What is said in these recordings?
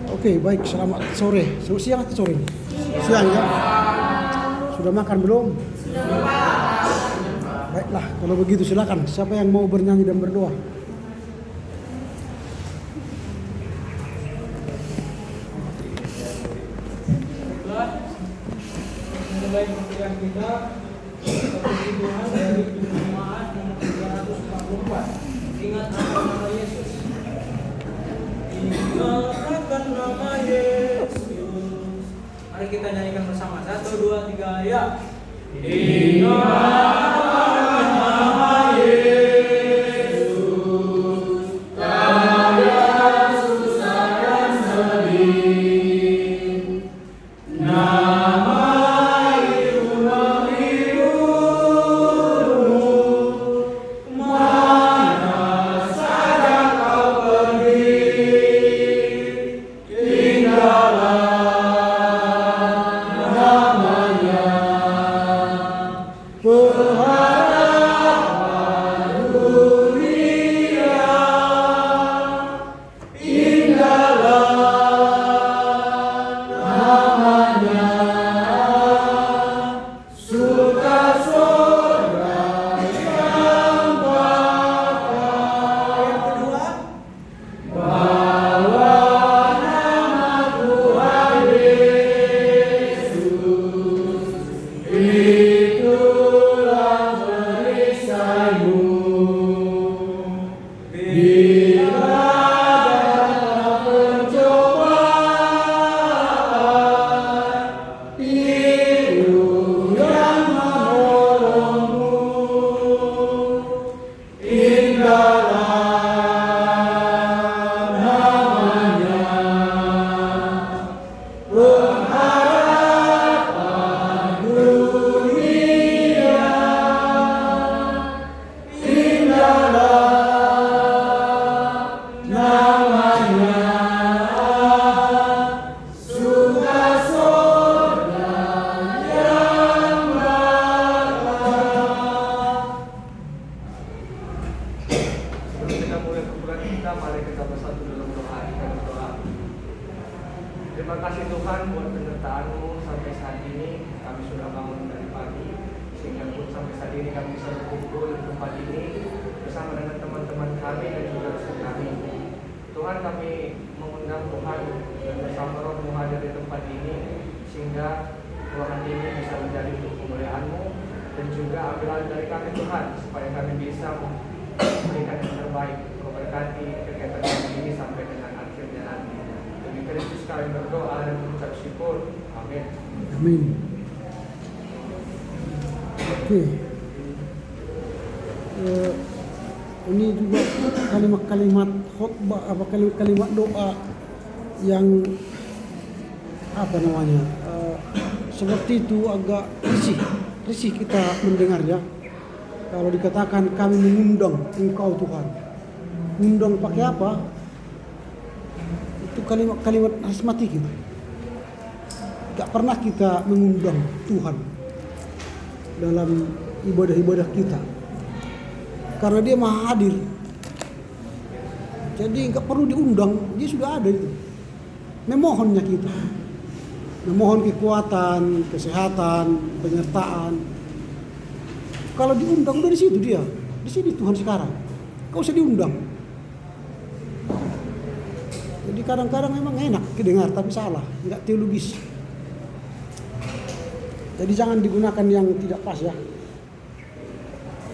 Oke, baik. Selamat sore. Siang atau sore? Siang ya. Sudah makan belum? Baiklah, kalau begitu silakan. Siapa yang mau bernyanyi dan berdoa? Mulai pemberian kita seperti Tuhan dari jemaat nomor 344. Ingat nama Yesus. Ingat akan nama Yesus. Mari kita nyanyikan bersama. 1, 2, 3, ya. Ingat akan nama Yesus. Karya susah dan sedih. Nama Terima kasih Tuhan buat penyertaan-Mu sampai saat ini. Kami sudah bangun dari pagi, sehingga pun sampai saat ini kami bisa berkumpul di tempat ini bersama dengan teman-teman kami dan juga rekan kami. Tuhan, kami mengundang Tuhan dan bersama Roh-Mu hadir di tempat ini, sehingga ruangan ini bisa menjadi untuk kemuliaan-Mu dan juga ambil dari kami Tuhan, supaya kami bisa memberikan yang terbaik. Kau berkati kegiatan kami ini sampai dengan akhirnya nanti. Demi Kristus kami berdoa dan mengucap syukur. Amin. Amin. Oke. Ini juga kalimat-kalimat khotbah, apa kalimat doa yang apa namanya? Seperti itu agak risih kita mendengar ya. Kalau dikatakan kami mengundang Engkau Tuhan. Mengundang pakai apa? Itu kalimat asmati gitu. Gak pernah kita mengundang Tuhan dalam ibadah-ibadah kita. Karena Dia Maha Hadir. Jadi gak perlu diundang, Dia sudah ada itu. Memohonnya kita. Memohon kekuatan, kesehatan, penyertaan. Kalau diundang udah di situ Dia. Di sini Tuhan sekarang. Kau usah diundang. Jadi kadang-kadang memang enak kedengar tapi salah, enggak teologis. Jadi jangan digunakan yang tidak pas ya.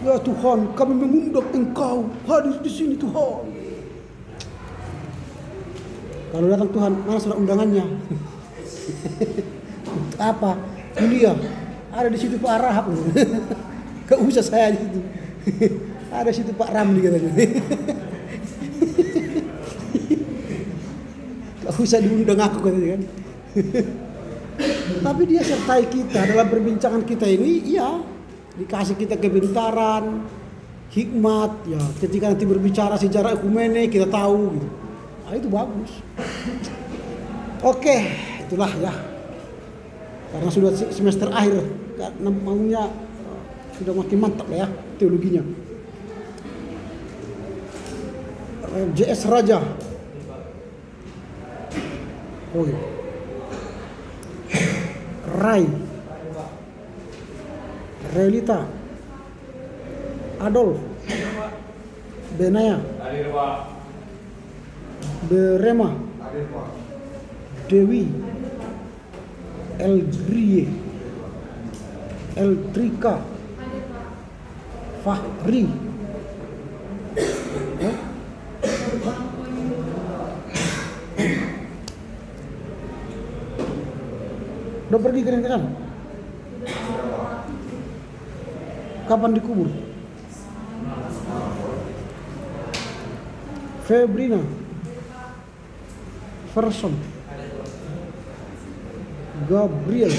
Ya Tuhan, kami mengundang Engkau hadir di sini Tuhan. Kalau datang Tuhan, mana surat undangannya? Apa? Julia, ada di situ Pak Rahab. Gak usah saya di situ. Ada di situ Pak Ramli katanya. Gak usah diundang aku katanya kan. Tapi Dia sertai kita dalam perbincangan kita ini, iya, dikasih kita kebentaran, hikmat, ya. Ketika nanti berbicara sejarah ekumene kita tahu gitu. Nah, itu bagus. Oke, itulah ya. Karena sudah semester akhir, maunya sudah makin mantap lah ya teologinya. JS Raja. Oh iya. Rai, Relita, Adolf, Benaya, Berema, Dewi, Elgrie, Eltrika, Fahri, udah pergi ke sana? Kapan dikubur? Febrina, Ferson, Gabriel,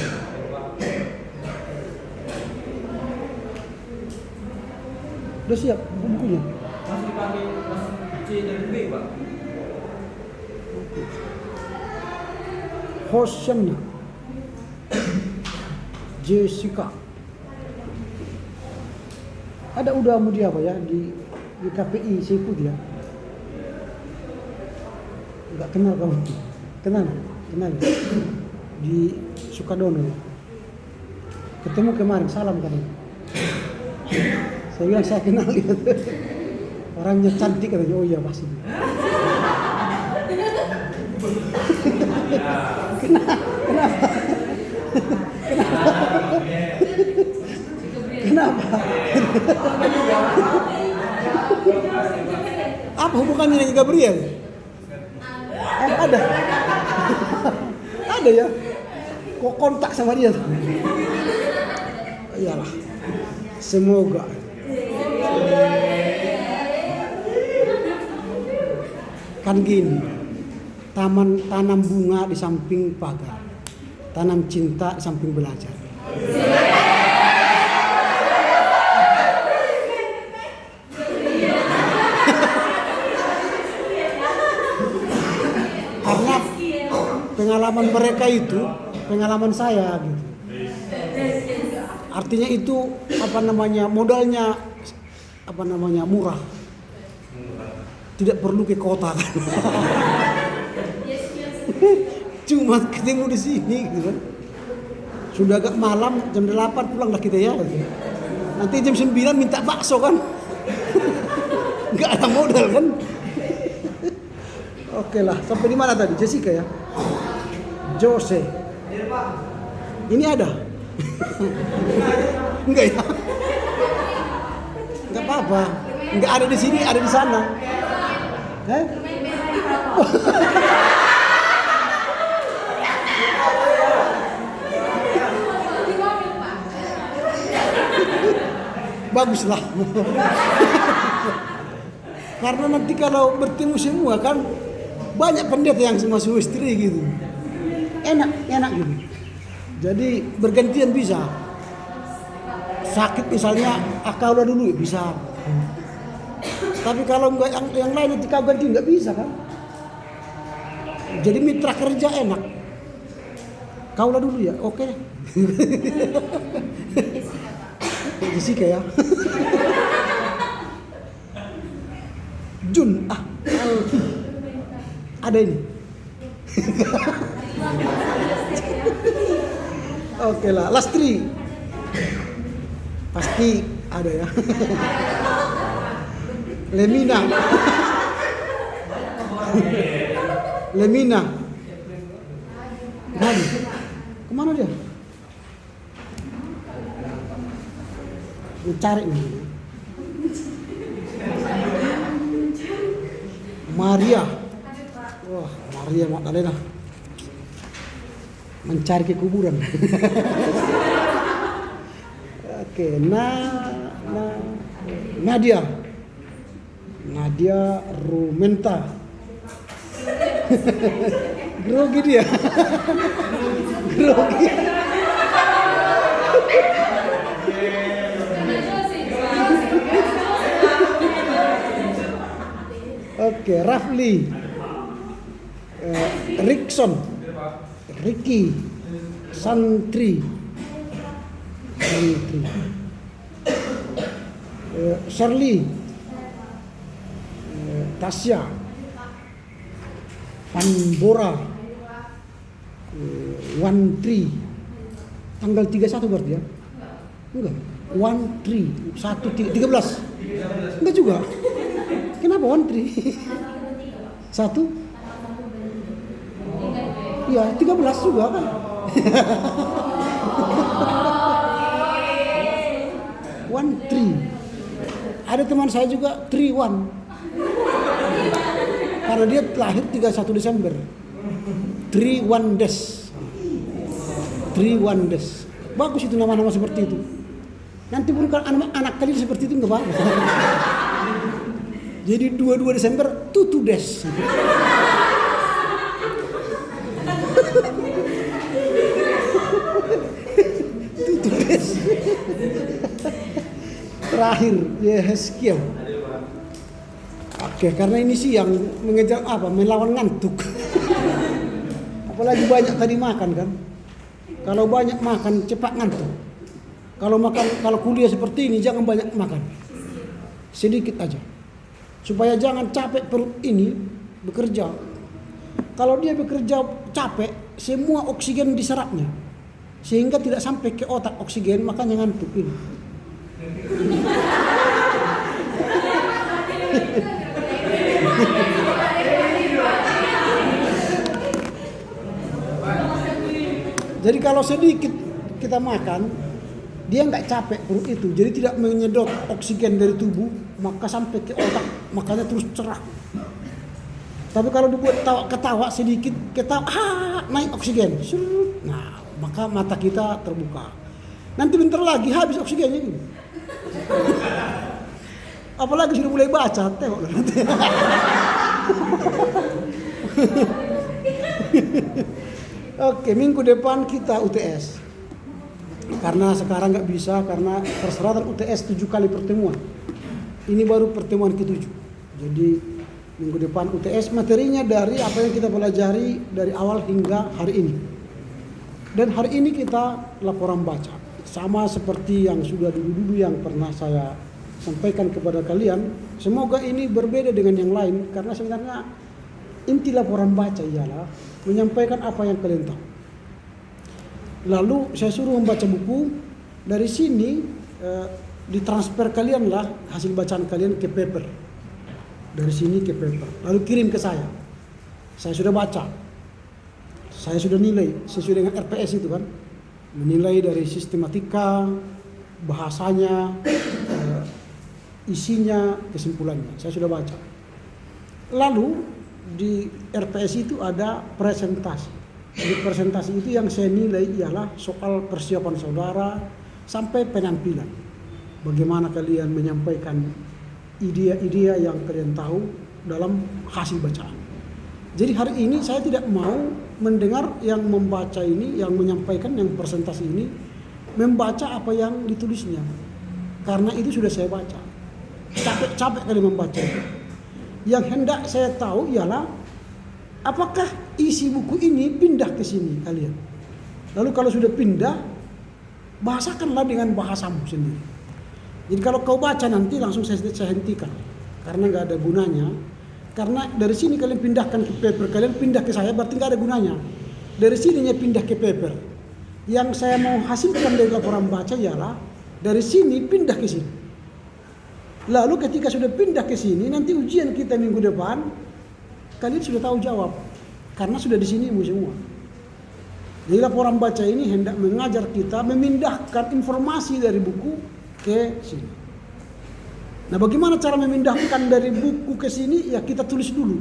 udah siap bukunya? Masih dipakai kelas C dan B, Pak. Hoshana, Jessica. Ada udah mau dia apa ya di KPI Seafood ya? Enggak kenal kamu? Kenal di Sukadono. Ketemu kemarin, salam katanya. Saya bilang saya kenal gitu. Orangnya cantik katanya. Oh iya pasti. Kenapa? Apa hubungannya dengan Gabriel? Ada. Ada ya. Kok kontak sama dia? Iyalah. Semoga. Kan gini. Tanam bunga di samping pagar. Tanam cinta di samping belajar. Karena pengalaman mereka itu pengalaman saya gitu. Artinya itu modalnya murah. Tidak perlu ke kota kan. Cuma ketemu di sini gitu kan. Sudah agak malam, jam 8 pulanglah kita ya. Nanti jam 9 minta bakso kan. Enggak ada modal kan. Oke lah, sampai di mana tadi? Jessica ya? Jose. Ini ada? Enggak ya? Enggak apa-apa. Enggak ada di sini, ada di sana. Baguslah. Karena nanti kalau bertemu semua kan banyak pendeta yang sama istri gitu. Enak gitu. Jadi bergantian bisa. Sakit misalnya akaulah dulu bisa. Tapi kalau enggak yang lain nanti kau ganti enggak bisa kan? Jadi mitra kerja enak. Kaulah dulu ya, oke. Jessica ya. Jun, Alfi. Ada ini. Oke lah, Lastri. Pasti ada ya. Lemina. Lemina. Kemana dia? Cari nih. Maria. Wah, Maria Magdalena. Mencari ke kuburan. Oke, Nadia. Nadia Rumenta. Grogi dia. Grogi. Oke, Rafli. Rickson. Ricky. Santri. Shirley. Tasya. Van Bora. 13 tanggal 31 berarti ya? Enggak. 13 13 enggak juga. Kenapa 13? 1? Iya, 13 juga kan. One three. Ada teman saya juga 31. Karena dia lahir 31 Desember. 31 Des. 31 Des. Bagus itu nama-nama seperti itu. Nanti pun kalau anak kalian seperti itu enggak apa-apa. Jadi 22 Desember Tutu Des. Tutu Des. Terakhir Yehezkiel. Oke, karena ini sih yang mengejar apa? Melawan ngantuk. Apalagi banyak tadi makan kan. Kalau banyak makan cepat ngantuk. Kalau kuliah seperti ini jangan banyak makan. Sedikit aja. Supaya jangan capek perut ini bekerja. Kalau dia bekerja capek, semua oksigen diserapnya. Sehingga tidak sampai ke otak oksigen, makanya ngantuk ini. Jadi kalau sedikit kita makan, dia nggak capek perut itu, jadi tidak menyedot oksigen dari tubuh, maka sampai ke otak, makanya terus cerah. Tapi kalau dibuat ketawa sedikit, ketawa naik oksigen, nah maka mata kita terbuka. Nanti bentar lagi habis oksigennya gitu. Apalagi sudah mulai baca, tengok nanti. Oke, minggu depan kita UTS. Karena sekarang nggak bisa, karena persyaratan UTS 7 kali pertemuan. Ini baru pertemuan ke-7. Jadi minggu depan UTS materinya dari apa yang kita pelajari dari awal hingga hari ini. Dan hari ini kita laporan baca. Sama seperti yang sudah dulu-dulu yang pernah saya sampaikan kepada kalian. Semoga ini berbeda dengan yang lain, karena sebenarnya inti laporan baca ialah menyampaikan apa yang kalian tahu. Lalu saya suruh membaca buku. Dari sini ditransfer kalianlah hasil bacaan kalian ke paper. Dari sini ke paper. Lalu kirim ke saya. Saya sudah baca. Saya sudah nilai sesuai dengan RPS itu kan. Menilai dari sistematika, bahasanya, isinya, kesimpulannya. Saya sudah baca. Lalu di RPS itu ada presentasi. Di presentasi itu yang saya nilai ialah soal persiapan saudara sampai penampilan. Bagaimana kalian menyampaikan ide-ide yang kalian tahu dalam hasil bacaan. Jadi hari ini saya tidak mau mendengar yang membaca ini, yang menyampaikan yang presentasi ini, membaca apa yang ditulisnya. Karena itu sudah saya baca. Capek-capek kali membaca itu. Yang hendak saya tahu ialah apakah isi buku ini pindah ke sini kalian. Lalu kalau sudah pindah, bahasakanlah dengan bahasamu sendiri. Jadi kalau kau baca nanti langsung saya hentikan. Karena nggak ada gunanya. Karena dari sini kalian pindahkan ke paper, kalian pindah ke saya berarti nggak ada gunanya. Dari sininya pindah ke paper. Yang saya mau hasilkan dari laporan baca ialah dari sini pindah ke sini. Lalu ketika sudah pindah ke sini, nanti ujian kita minggu depan, kalian sudah tahu jawab. Karena sudah di sini semua. Jadi laporan baca ini hendak mengajar kita memindahkan informasi dari buku ke sini. Nah, bagaimana cara memindahkan dari buku ke sini? Ya kita tulis dulu.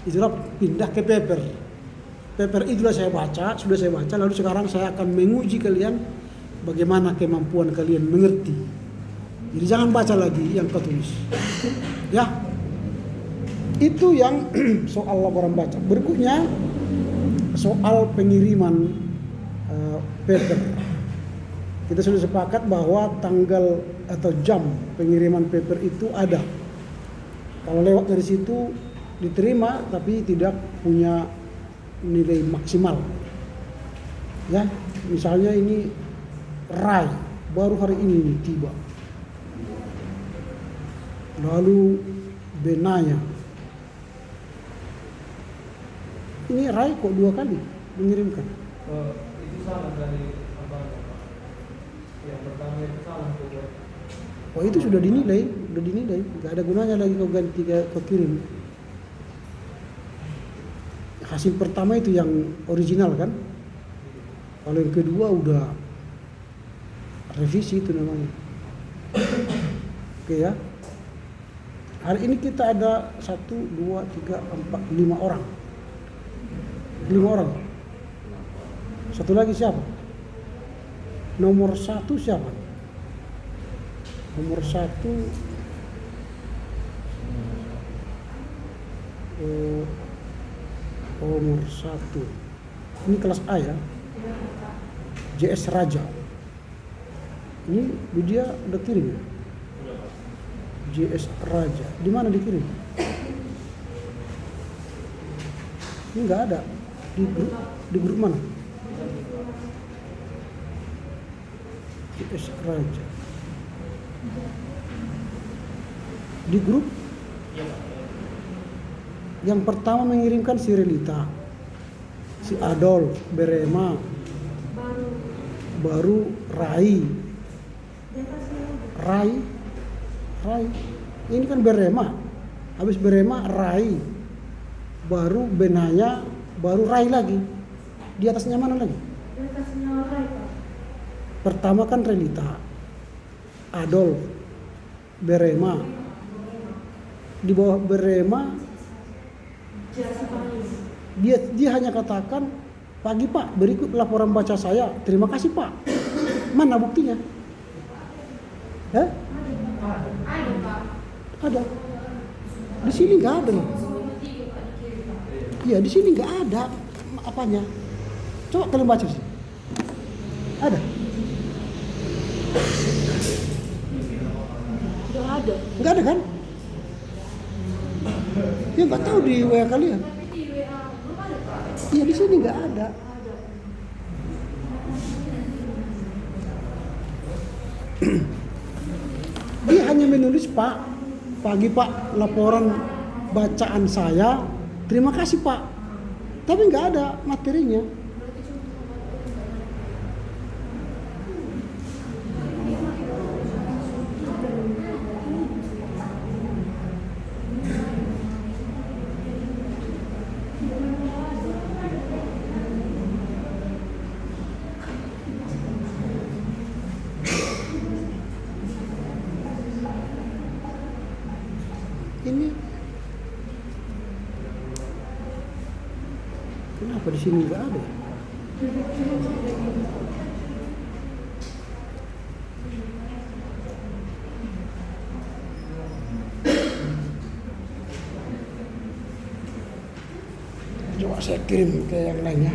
Itulah pindah ke paper. Paper itulah saya baca, sudah saya baca. Lalu sekarang saya akan menguji kalian bagaimana kemampuan kalian mengerti. Jadi jangan baca lagi yang kau tulis. Ya. Itu yang soal laporan baca. Berikutnya soal pengiriman paper. Kita sudah sepakat bahwa tanggal atau jam pengiriman paper itu ada. Kalau lewat dari situ diterima tapi tidak punya nilai maksimal. Ya, misalnya ini Rai baru hari ini tiba. Lalu Benaya. Ini Rai kok 2 kali mengirimkan. Itu salah dari apa? Yang pertama itu salah tuh. Oh itu sudah dinilai, nggak ada gunanya lagi kau ganti kau kirim. Hasil pertama itu yang original kan? Kalau yang kedua udah revisi itu namanya. Oke ya. Hari ini kita ada 1, 2, 3, 4, 5 orang. 5 orang. Satu lagi siapa? Nomor 1 siapa? Nomor 1 nomor 1 ini kelas A ya, JS Raja. Ini dia udah kirim ya, JS Raja. Di mana dikirim? Ini nggak ada di grup mana? JS Raja di grup. Yang pertama mengirimkan si Relita, si Adolf, Berema, baru Rai. Ini kan Berema, habis Berema Rai, baru Benaya, baru Rai lagi. Di atasnya mana lagi? Di atasnya Rai, Pak. Pertama kan Relita, Adolf, Berema. Di bawah Berema dia hanya katakan, pagi Pak, berikut laporan baca saya. Terima kasih Pak. Mana buktinya? Ada. Di sini nggak ada loh. Iya, di sini nggak ada apanya. Coba kalian baca sih. Ada? Nggak ada. Nggak ada kan? Ya nggak tahu di WA kalian. Tapi di WA belum ada, Pak. Iya di sini nggak ada. Dia hanya menulis Pak, pagi Pak, laporan bacaan saya. Terima kasih Pak. Tapi nggak ada materinya. Ini kenapa di sini nggak ada? Coba saya kirim ke yang lainnya.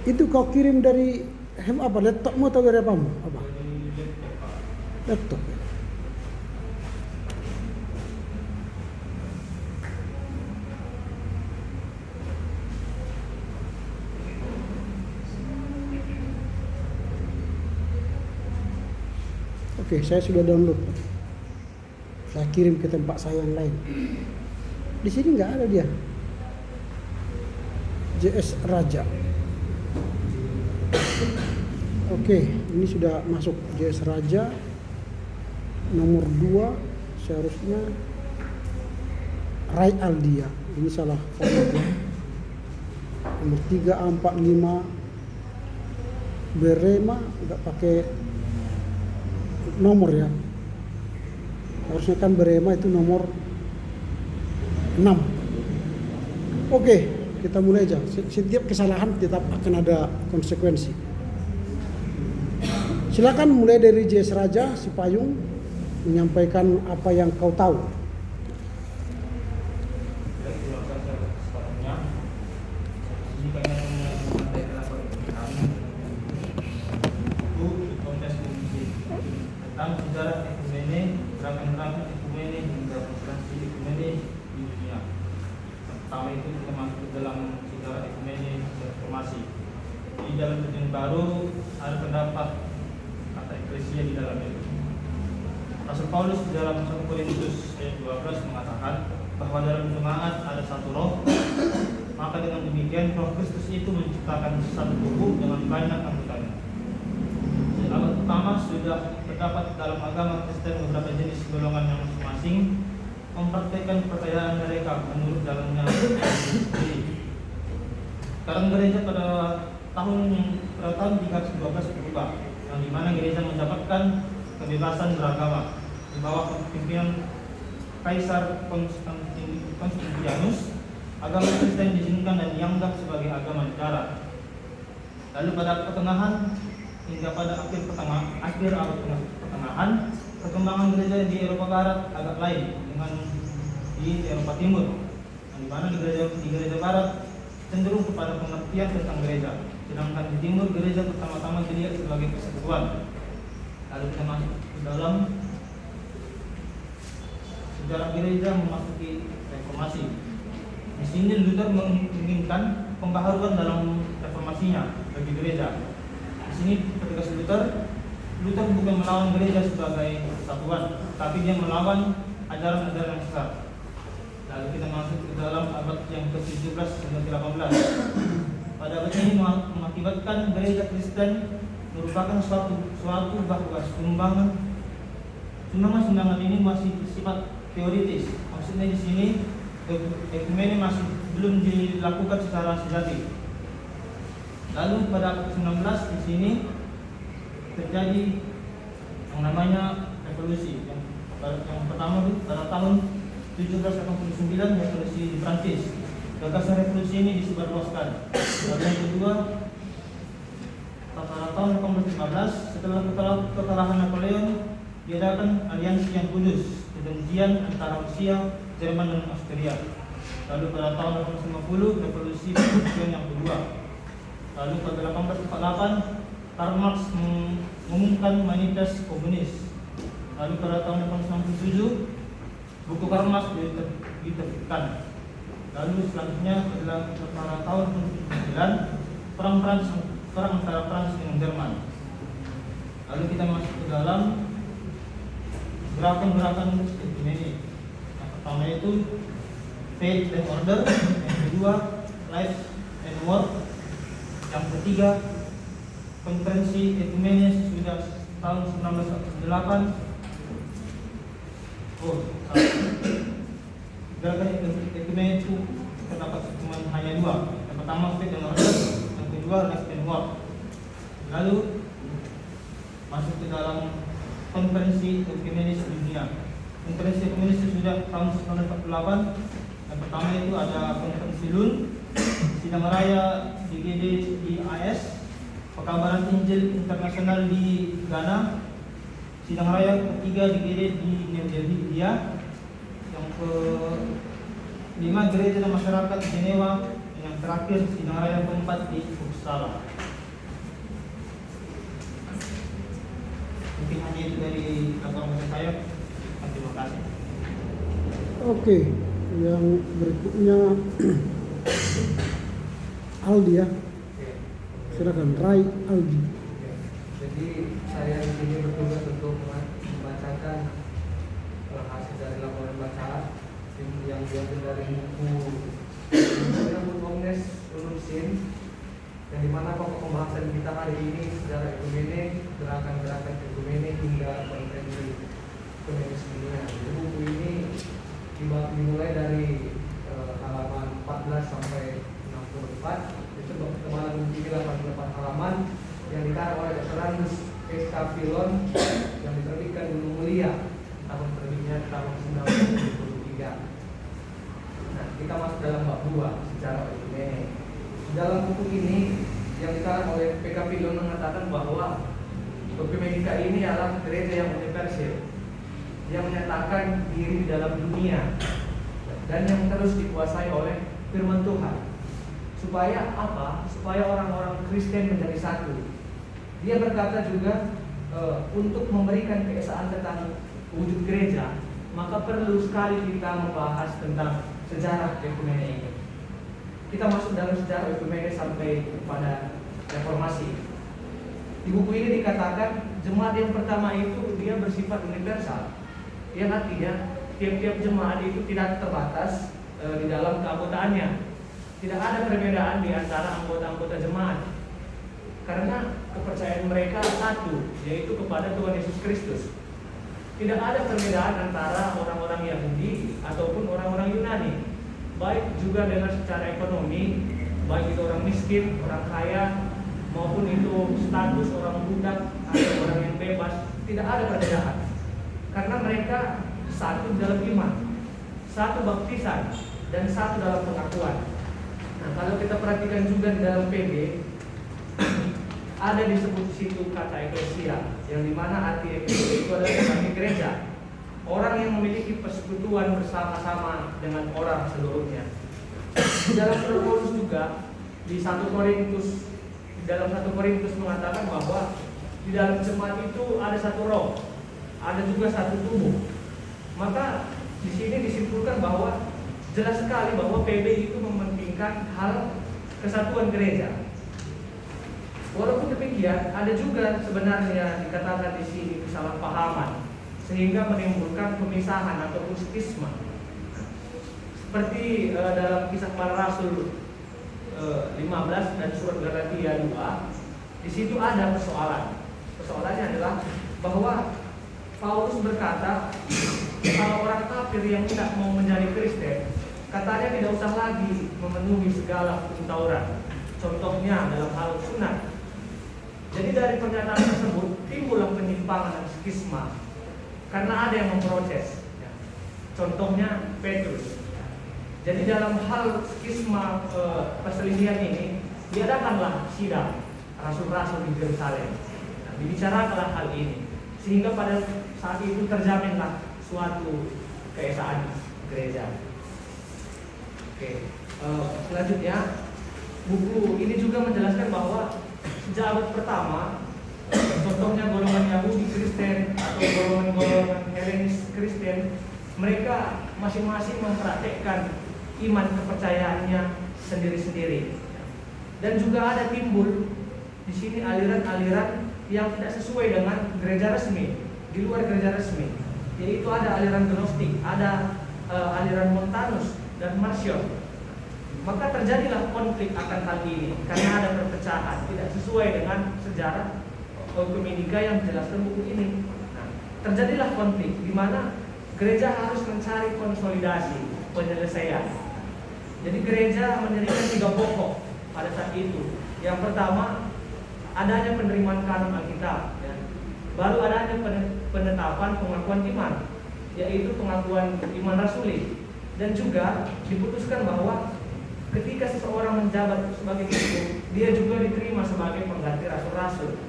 Itu kau kirim dari apa? Laptopmu atau dari apamu? Apa? Laptop. Oke, saya sudah download. Saya kirim ke tempat saya yang lain. Di sini nggak ada dia. JS Raja. Oke, ini sudah masuk JS Raja. Nomor 2 seharusnya Rai Aldia. Ini salah format ya. Nomor 3 A45 Berema, nggak pakai nomor ya. Harusnya kan Berema itu nomor 6. Oke, kita mulai aja. Setiap kesalahan tetap akan ada konsekuensi. Silakan mulai dari JS Raja, si Payung, menyampaikan apa yang kau tahu. Tentang sejarah ekumene, gerakan-gerakan ekumene hingga prestasi ekumene di dunia. Pertama itu kita masuk ke dalam sejarah ekumene reformasi. Di dalam perjanjian baru ada terdapat kata eklesia di dalam itu. Rasul Paulus di dalam 1 Korintus ayat 12 mengatakan bahwa dalam jemaat ada satu roh, maka dengan demikian Roh Kristus itu menciptakan satu tubuh dengan banyak anggotanya. Di abad pertama sudah terdapat dalam agama Kristen beberapa jenis golongan yang masing-masing mempraktikkan kepercayaan mereka menurut jalannya sendiri. Sekarang gereja pada tahun 312 berubah, yang dimana gereja mendapatkan kebebasan beragama di bawah pimpinan Kaisar Konstantinus. Agama Kristen diizinkan dan dianggap sebagai agama negara. Lalu pada pertengahan hingga pada akhir abad pertengahan, perkembangan gereja di Eropa Barat agak lain dengan di Eropa Timur, yang dimana di gereja Barat cenderung kepada pengertian tentang gereja, sedangkan di Timur gereja pertama-tama dilihat sebagai persekutuan. Lalu kita masuk ke dalam sejarah gereja memasuki reformasi. Di sini Luther menginginkan pembaharuan dalam reformasinya bagi gereja. Di sini ketika Luther bukan melawan gereja sebagai kesatuan, tapi dia melawan ajaran-ajaran yang sesat. Lalu kita masuk ke dalam abad yang ke-17 hingga ke-18. Pada abad ini mengakibatkan gereja Kristen merupakan suatu bahwa sumbangan ini masih bersifat teoritis. Maksudnya di sini ekumene masih belum dilakukan secara sejati. Lalu pada abad ke-19 di sini terjadi yang namanya revolusi. Yang pertama pada tahun 1789 revolusi di Prancis. Gagasan revolusi ini disebarluaskan. Lalu yang kedua pada tahun 1815 setelah kekalahan Napoleon diadakan aliansi yang kudus, perjanjian antara Rusia, Jerman dan Austria. Lalu pada tahun 1850 revolusi Prusia yang kedua. Lalu pada 1848 Karl Marx mengumumkan manifest komunis. Lalu pada tahun 1867 buku Karl Marx diterbitkan. Lalu selanjutnya adalah pada tahun 1909 perang antara Prancis dengan Jerman. Lalu kita masuk ke dalam gerakan-gerakan ekumene. Yang pertama itu Faith and Order, yang kedua Life and Work, yang ketiga Konferensi Ekumene sesudah tahun 1948. Gerakan ekumene itu terdapat cuma hanya dua. Yang pertama Faith and Order, yang kedua Life and Work. Lalu masuk ke dalam Konferensi Ekumene Dunia. Konferensi Ekumene sesudah tahun 1948. Yang pertama itu ada Konferensi Lund, Sidang Raya DGD di AS, Pekabaran Injil Internasional di Ghana, Sidang Raya ketiga DGD di New Delhi, India. Yang kelima Gereja dan Masyarakat Jenewa, yang terakhir Sidang Raya keempat di Uppsala. Mungkin hanya itu dari laporan saya. Terima kasih. Oke, yang berikutnya Aldi ya. Silakan Rai Aldi. Jadi saya di sini bertugas untuk membacakan hasil dari laporan bacaan yang diambil dari buku Omnes Unum Sin, yang dimana pokok pembahasan kita hari ini sejarah ekumene, gerakan-gerakan ekumene hingga konferensi ekumene dunia. Jadi buku ini dimulai dari halaman 14 sampai 64. Itu ketebalan buku 88 halaman yang dikarang oleh Dr. Randus S. Capillon yang diterbitkan Gunung Mulia, tahun terbitnya tahun 1973. Nah, kita masuk dalam bab 2 sejarah ekumene. Dalam buku ini yang dikarang oleh P. Capillon mengatakan bahwa ekumenika ini adalah gereja yang universal, yang menyatakan diri di dalam dunia dan yang terus dikuasai oleh firman Tuhan. Supaya apa? Supaya orang-orang Kristen menjadi satu. Dia berkata juga untuk memberikan keesaan tentang wujud gereja, maka perlu sekali kita membahas tentang sejarah ekumene ini. Kita masuk dalam sejarah ekumene sampai pada reformasi. Di buku ini dikatakan jemaat yang pertama itu dia bersifat universal. yang artinya tiap-tiap jemaat itu tidak terbatas di dalam keanggotaannya. Tidak ada perbedaan di antara anggota-anggota jemaat, karena kepercayaan mereka satu, yaitu kepada Tuhan Yesus Kristus. Tidak ada perbedaan antara orang-orang Yahudi ataupun orang-orang Yunani, baik juga dengan secara ekonomi, baik itu orang miskin, orang kaya, maupun itu status orang budak atau orang yang bebas. Tidak ada perbedaan, karena mereka satu dalam iman, satu baptisan, dan satu dalam pengakuan. Nah, kalau kita perhatikan juga di dalam PB, ada disebut situ kata eklesia, yang dimana arti eklesia itu adalah sebagai gereja, orang yang memiliki persekutuan bersama-sama dengan orang seluruhnya. Di dalam Surat Paulus juga di 1 Korintus, dalam 1 Korintus mengatakan bahwa di dalam jemaat itu ada satu roh, ada juga satu tubuh. Maka di sini disimpulkan bahwa jelas sekali bahwa PB itu mementingkan hal kesatuan gereja. Walaupun demikian, ada juga sebenarnya dikatakan di sini kesalahpahaman sehingga menimbulkan pemisahan atau skisma. Seperti dalam Kisah Para Rasul 15 dan Surat Galatia 2, di situ ada persoalan. Persoalannya adalah bahwa Paulus berkata kalau orang kafir yang tidak mau menjadi Kristen, katanya tidak usah lagi memenuhi segala hukum Taurat. Contohnya dalam hal sunat. Jadi dari pernyataan tersebut timbullah penyimpangan dan skisma, karena ada yang memproses. Contohnya Petrus. Jadi dalam hal skisma perselisihan ini diadakanlah sidang rasul-rasul di Yerusalem. Nah, dibicarakanlah hal ini sehingga pada saat itu terjaminlah suatu keesaan gereja. Oke, selanjutnya buku ini juga menjelaskan bahwa sejak abad pertama, contohnya golongan Yahudi Kristen atau golongan Helenis Kristen, mereka masing-masing mempraktekkan iman kepercayaannya sendiri-sendiri. Dan juga ada timbul di sini aliran-aliran yang tidak sesuai dengan gereja resmi, di luar gereja resmi. Yaitu ada aliran Gnostik, ada aliran Montanus dan Marcion. Maka terjadilah konflik akan hal ini karena ada perpecahan tidak sesuai dengan sejarah ekumenika yang dijelaskan buku ini. Nah, terjadilah konflik di mana gereja harus mencari konsolidasi, penyelesaian. Jadi gereja mendirikan 3 pokok pada saat itu. Yang pertama, adanya penerimaan kanon Alkitab, ya. Baru adanya penetapan pengakuan iman, yaitu pengakuan iman rasuli, dan juga diputuskan bahwa ketika seseorang menjabat sebagai biskop, dia juga diterima sebagai pengganti rasul-rasul.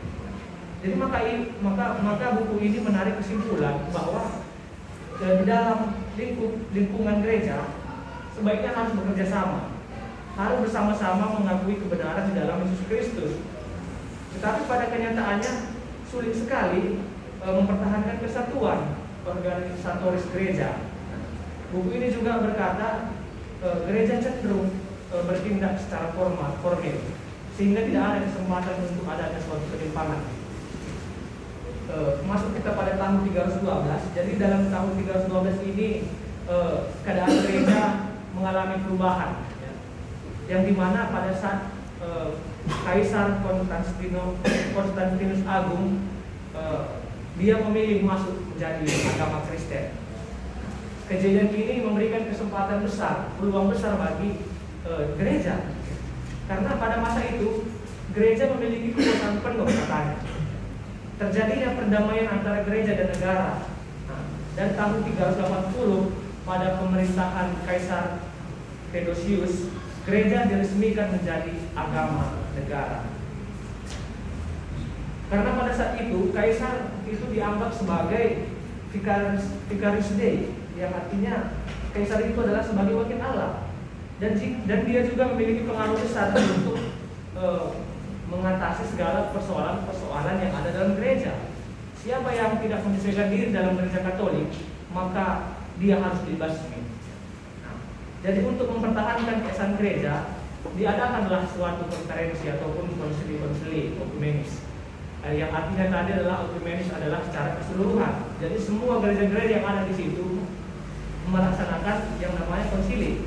Jadi maka buku ini menarik kesimpulan bahwa di dalam lingkungan gereja sebaiknya harus bekerja sama, harus bersama-sama mengakui kebenaran di dalam Yesus Kristus. Tetapi pada kenyataannya sulit sekali mempertahankan kesatuan organisatoris gereja. Buku ini juga berkata gereja cenderung bertindak secara formil, sehingga tidak ada kesempatan untuk adanya suatu penyimpangan. Masuk kita pada tahun 312. Jadi dalam tahun 312 ini keadaan gereja mengalami perubahan, ya. Yang dimana pada saat Kaisar Konstantinus Agung dia memilih masuk menjadi agama Kristen. Kejadian ini memberikan kesempatan besar, peluang besar bagi gereja, karena pada masa itu gereja memiliki kekuatan penuh katanya. Terjadinya perdamaian antara gereja dan negara. Nah, dan tahun 380 pada pemerintahan Kaisar Theodosius, gereja diresmikan menjadi agama negara. Karena pada saat itu Kaisar itu dianggap sebagai vicarius Dei, yang artinya Kaisar itu adalah sebagai wakil Allah. Dan dia juga memiliki pengaruh besar untuk mengatasi segala persoalan-persoalan yang ada dalam gereja. Siapa yang tidak menyesuaikan diri dalam gereja Katolik, maka dia harus dibasmi. Nah, jadi untuk mempertahankan kesan gereja, diadakanlah suatu konferensi ataupun konsili ekumenis. Yang artinya tadi adalah ekumenis adalah secara keseluruhan. Jadi semua gereja-gereja yang ada di situ melaksanakan yang namanya konsili.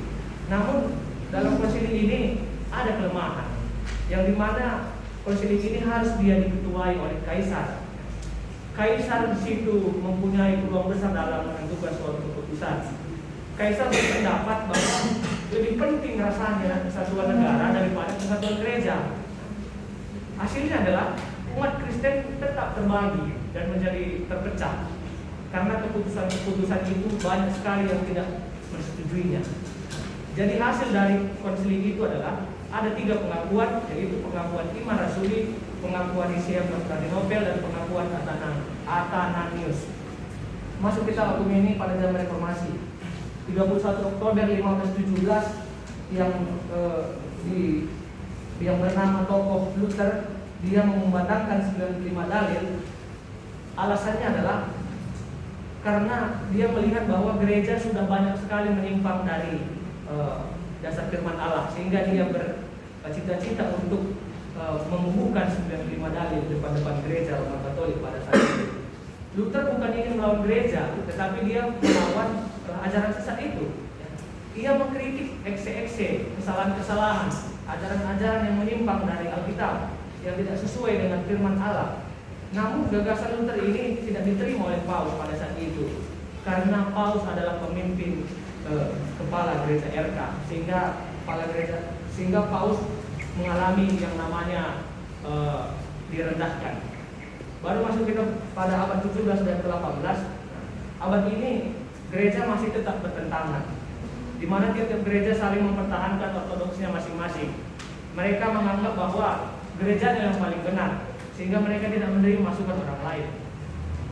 Namun dalam konsili ini ada kelemahan, yang dimana konsili ini harus dia diketuai oleh kaisar. Kaisar di situ mempunyai peluang besar dalam menentukan suatu keputusan. Kaisar berpendapat bahwa lebih penting rasanya kesatuan negara daripada kesatuan gereja. Hasilnya adalah umat Kristen tetap terbagi dan menjadi terpecah karena keputusan-keputusan itu banyak sekali yang tidak menyetujuinya. Jadi hasil dari konsili itu adalah ada 3 pengakuan, yaitu pengakuan Iman Rasuli, pengakuan Nicea Konstantinopel, dan pengakuan Athanasius. Masuk kita hukum ini pada zaman Reformasi. 31 Oktober 1517 yang bernama tokoh Luther, dia mengumandangkan 95 dalil. Alasannya adalah karena dia melihat bahwa gereja sudah banyak sekali menyimpang dari dasar firman Allah, sehingga dia bercita-cita untuk membubuhkan 95 dalil depan gereja Roman Katolik pada saat itu. Luther bukan ingin melawan gereja, tetapi dia melawan ajaran sesat itu. Ia mengkritik ekse-ekse, kesalahan-kesalahan, ajaran-ajaran yang menyimpang dari Alkitab yang tidak sesuai dengan firman Allah. Namun gagasan Luther ini tidak diterima oleh Paus pada saat itu, karena Paus adalah pemimpin kepala gereja RK, sehingga Paus mengalami yang namanya direndahkan. Baru masuk kita pada abad 17 dan ke-18. Abad ini gereja masih tetap bertentangan, di mana tiap-tiap gereja saling mempertahankan ortodoksnya masing-masing. Mereka menganggap bahwa gerejanya yang paling benar, sehingga mereka tidak menerima masukan orang lain.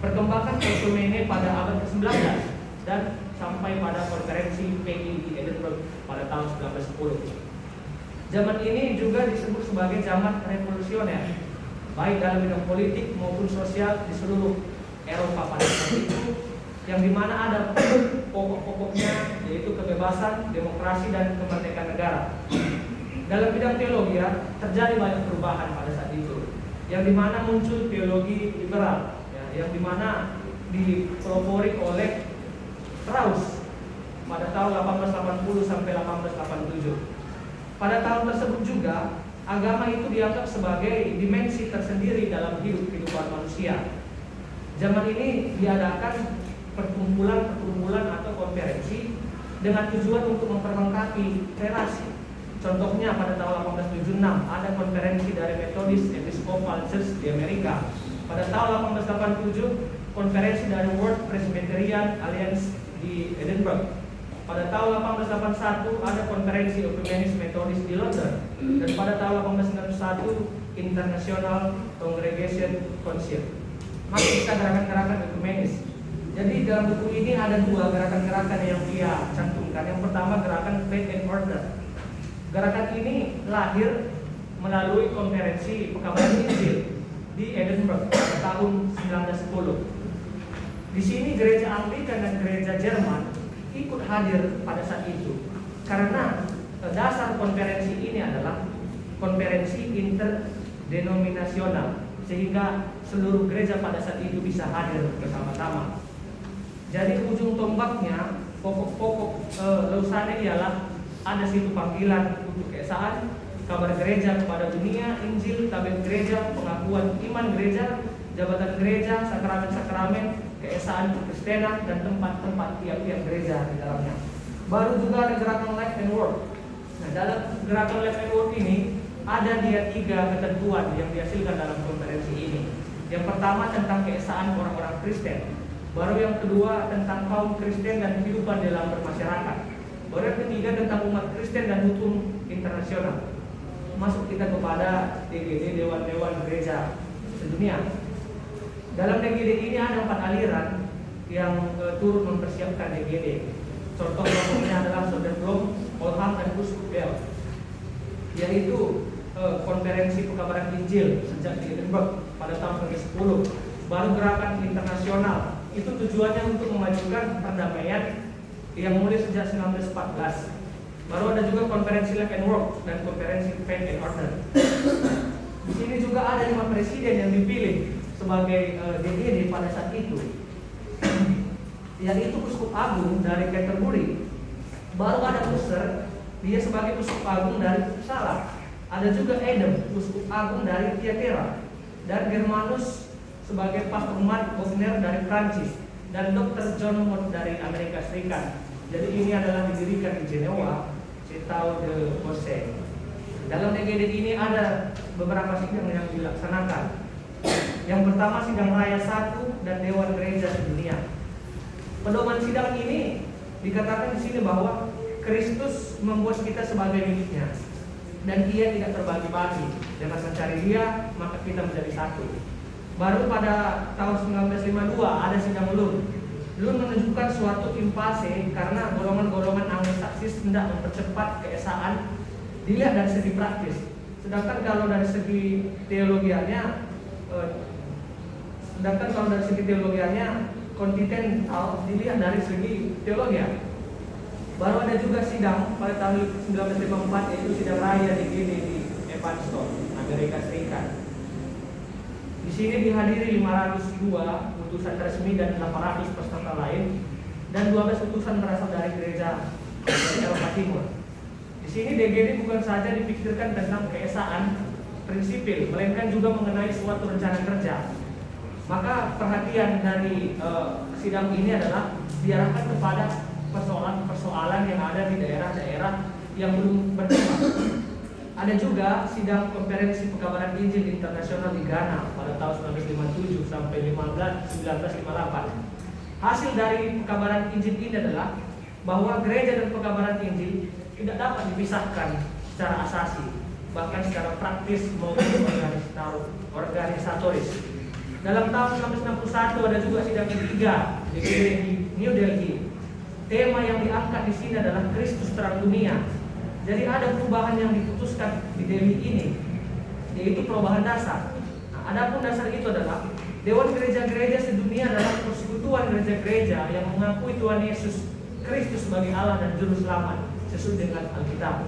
Perkembangan ekumene pada abad ke-19 dan sampai pada konferensi PI di Edinburgh pada tahun 1910. Zaman ini juga disebut sebagai zaman revolusioner, baik dalam bidang politik maupun sosial di seluruh Eropa pada saat itu, yang dimana ada pokok-pokoknya, yaitu kebebasan, demokrasi, dan kemerdekaan negara. Dalam bidang teologi terjadi banyak perubahan pada saat itu, yang dimana muncul teologi liberal, yang dimana dipelopori oleh Strauss pada tahun 1880 sampai 1887. Pada tahun tersebut juga agama itu dianggap sebagai dimensi tersendiri dalam kehidupan manusia. Zaman ini diadakan perkumpulan atau konferensi dengan tujuan untuk memperlengkapi relasi. Contohnya pada tahun 1876 ada konferensi dari Methodist Episcopal Church di Amerika. Pada tahun 1887 konferensi dari World Presbyterian Alliance di Edinburgh. Pada tahun 1881 ada konferensi Ekumenis Methodist di London. Dan pada tahun 1891 International Congregation Council. Masih kita gerakan-gerakan ekumenis. Jadi dalam buku ini ada 2 gerakan-gerakan yang dia cantumkan. Yang pertama gerakan Faith and Order. Gerakan ini lahir melalui konferensi pekabaran Injil di Edinburgh pada tahun 1910. Di sini gereja Anglikan dan gereja Jerman ikut hadir pada saat itu, karena dasar konferensi ini adalah konferensi interdenominasional, sehingga seluruh gereja pada saat itu bisa hadir bersama-sama. Jadi ujung tombaknya, pokok-pokok lausane ialah ada situ panggilan untuk keesaan, kabar gereja kepada dunia, Injil, tabel gereja, pengakuan iman gereja, jabatan gereja, sakramen-sakramen, keesaan kekristenan, dan tempat-tempat tiap-tiap gereja di dalamnya. Baru juga ada gerakan Life and Work. Nah, dalam gerakan Life and Work ini ada dia 3 ketentuan yang dihasilkan dalam konferensi ini. Yang pertama tentang keesaan orang-orang Kristen. Baru yang kedua tentang kaum Kristen dan kehidupan dalam bermasyarakat. Baru yang ketiga tentang umat Kristen dan hukum internasional. Masuk kita kepada DGD, Dewan-Dewan Gereja Sedunia. Dalam DGD ini ada 4 aliran yang turut mempersiapkan DGD. Contoh kelompoknya adalah Soderblom, Oldham, dan Uskup Bell, yaitu konferensi pekabaran Injil sejak di Edinburgh pada tahun ke-10. Baru gerakan internasional, itu tujuannya untuk memajukan perdamaian yang mulai sejak 1914. Baru ada juga konferensi Life and Work dan konferensi Faith and Order. Di sini juga ada 5 presiden yang dipilih sebagai DGD pada saat itu, yaitu Uskup Agung dari Canterbury. Baru ada Husser, dia sebagai Uskup Agung dari Uppsala. Ada juga Edem, Uskup Agung dari Thyatira, dan Germanus sebagai Pastor Matt Wagner dari Prancis, dan Dr. John Mott dari Amerika Serikat. Jadi ini adalah didirikan di Jenewa tahun de Jose. Dalam DGD ini ada beberapa sidang yang dilaksanakan. Yang pertama sidang raya 1 dan Dewan Gereja Sedunia. Pedoman sidang ini dikatakan di sini bahwa Kristus membuat kita sebagai miliknya dan Ia tidak terbagi-bagi. Dengan mencari Dia maka kita menjadi satu. Baru pada tahun 1952 ada sidang Lund. Lund menunjukkan suatu impase karena golongan-golongan anglo-saksis hendak mempercepat keesaan dilihat dari segi praktis. Sedangkan kalau dari segi teologianya kontinental dilihat dari segi teologi. Baru ada juga sidang pada tahun 1954 yaitu sidang raya di Evanston, Amerika Serikat. Di sini dihadiri 502 utusan resmi dan 800 peserta lain, dan 12 utusan berasal dari gereja Eropa Timur. Di sini DGD bukan saja dipikirkan tentang keesaan prinsipil, melainkan juga mengenai suatu rencana kerja. Maka perhatian dari sidang ini adalah diarahkan kepada persoalan-persoalan yang ada di daerah-daerah yang belum berkembang. Ada juga sidang konferensi pekabaran Injil internasional di Ghana pada tahun 1957 sampai 1958. Hasil dari pekabaran Injil ini adalah bahwa gereja dan pekabaran Injil tidak dapat dipisahkan secara asasi, bahkan secara praktis maupun organisatoris. Dalam tahun 1961 ada juga sidang ketiga di New Delhi. Tema yang diangkat di sini adalah Kristus terang dunia. Jadi ada perubahan yang diputuskan di Delhi ini, yaitu perubahan dasar. Nah, adapun dasar itu adalah Dewan Gereja-Gereja Sedunia adalah persekutuan gereja-gereja yang mengakui Tuhan Yesus Kristus sebagai Allah dan Juru Selamat sesuai dengan Alkitab.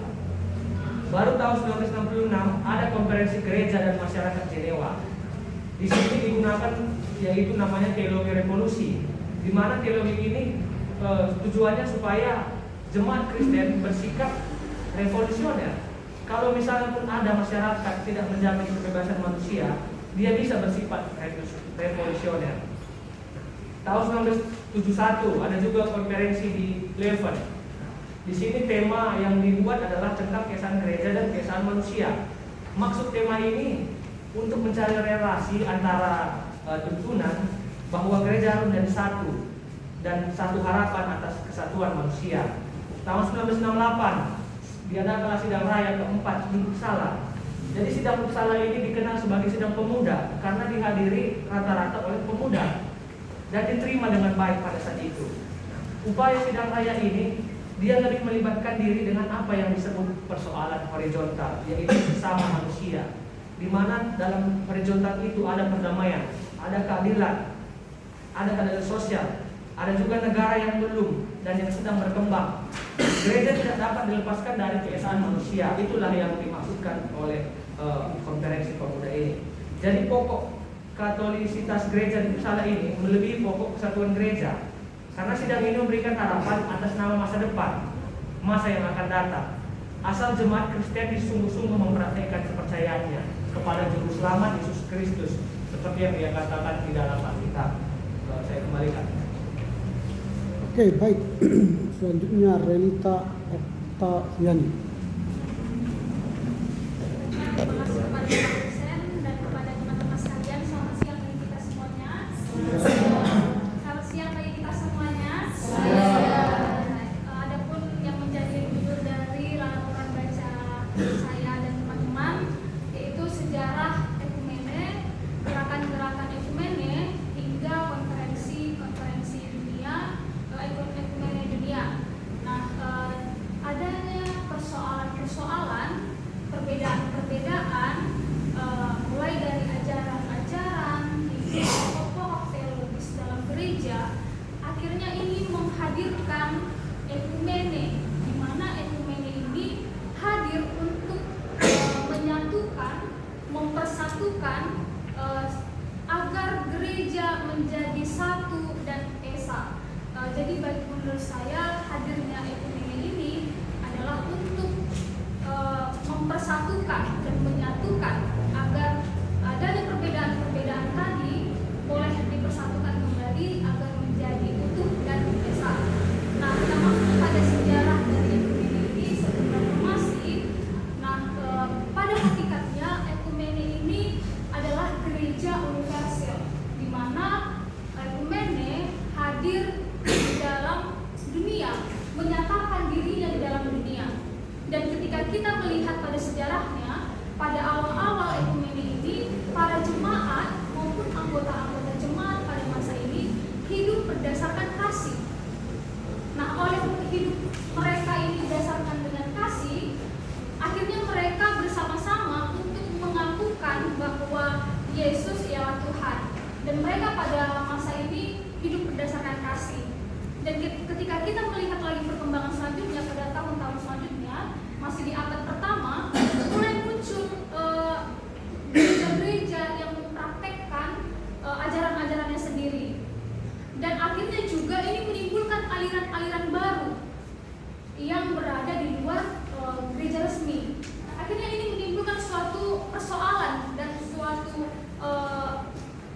Baru tahun 1966 ada konferensi gereja dan masyarakat Jenewa. Di sini digunakan yaitu namanya teologi revolusi, di mana teologi ini tujuannya supaya jemaat Kristen bersikap revolusioner. Kalau misalnya pun ada masyarakat tidak menjamin kebebasan manusia, dia bisa bersifat revolusioner. Tahun 1971 ada juga konferensi di Leuven. Di sini tema yang dibuat adalah tentang keesaan gereja dan keesaan manusia. Maksud tema ini untuk mencari relasi antara tuntunan bahwa gereja harus menjadi satu dan satu harapan atas kesatuan manusia. Tahun 1968 diadakanlah sidang raya keempat di Uppsala. Jadi sidang Uppsala ini dikenal sebagai sidang pemuda karena dihadiri rata-rata oleh pemuda dan diterima dengan baik pada saat itu. Upaya sidang raya ini dia lebih melibatkan diri dengan apa yang disebut persoalan horizontal, yaitu sesama manusia, di mana dalam horizontal itu ada perdamaian, ada keadilan, ada keadilan sosial, ada juga negara yang belum dan yang sedang berkembang. Gereja tidak dapat dilepaskan dari keesaan manusia. Itulah yang dimaksudkan oleh konferensi pemuda ini. Jadi pokok katolisitas gereja di Uppsala ini melebihi pokok kesatuan gereja, karena sidang ini memberikan harapan atas nama masa depan, masa yang akan datang, asal jemaat Kristen sungguh-sungguh mempraktikkan kepercayaannya kepada Juru Selamat Yesus Kristus seperti yang dia katakan di dalam Alkitab. Saya kembalikan. Oke, baik. Selanjutnya Renita Oktaviani. Terima kasih kepada Pak Dosen dan kepada teman-teman sekalian. Selamat siang bagi kita semuanya. Selamat siang bagi kita semuanya. Adapun yang menjadi judul dari laporan baca saya dan teman-teman yaitu sejarah ekumene, gerakan-gerakan ekumene hingga konferensi dunia, ekumene dunia. Nah, adanya persoalan-persoalan, perbedaan-perbedaan, mulai dari ajaran-ajaran hingga pokok-pokok teologis dalam gereja, akhirnya ini menghadirkan ekumene, di mana ekumene ini hadir untuk menyatukan, Jadi bagi menurut saya hadirnya ekumene ini adalah untuk mempersatukan dan menyatukan agar adanya perbedaan-perbedaan tadi boleh dipersatukan kembali agar menjadi utuh dan besar. Nah, kita masuk pada sejarah dari ekumene ini sebelum reformasi. Nah, pada hakikatnya ekumene ini adalah gereja universal, di mana ekumene hadir di dalam dunia, menyatakan dirinya di dalam dunia. Dan ketika kita melihat pada sejarahnya, pada awal-awal ekumene ini, para jemaat maupun anggota-anggota jemaat pada masa ini hidup berdasarkan kasih. Nah, oleh hidup mereka ini berdasarkan dengan kasih, akhirnya mereka bersama-sama untuk mengakukan bahwa Yesus ialah Tuhan. Dan mereka pada masa ini hidup berdasarkan kasih. Dan ketika kita melihat lagi perkembangan selanjutnya pada tahun-tahun selanjutnya, masih di abad pertama, mulai muncul gereja-gereja yang mempraktekkan ajaran-ajarannya sendiri. Dan akhirnya juga ini menimbulkan aliran-aliran baru yang berada di luar gereja resmi. Akhirnya ini menimbulkan suatu persoalan dan suatu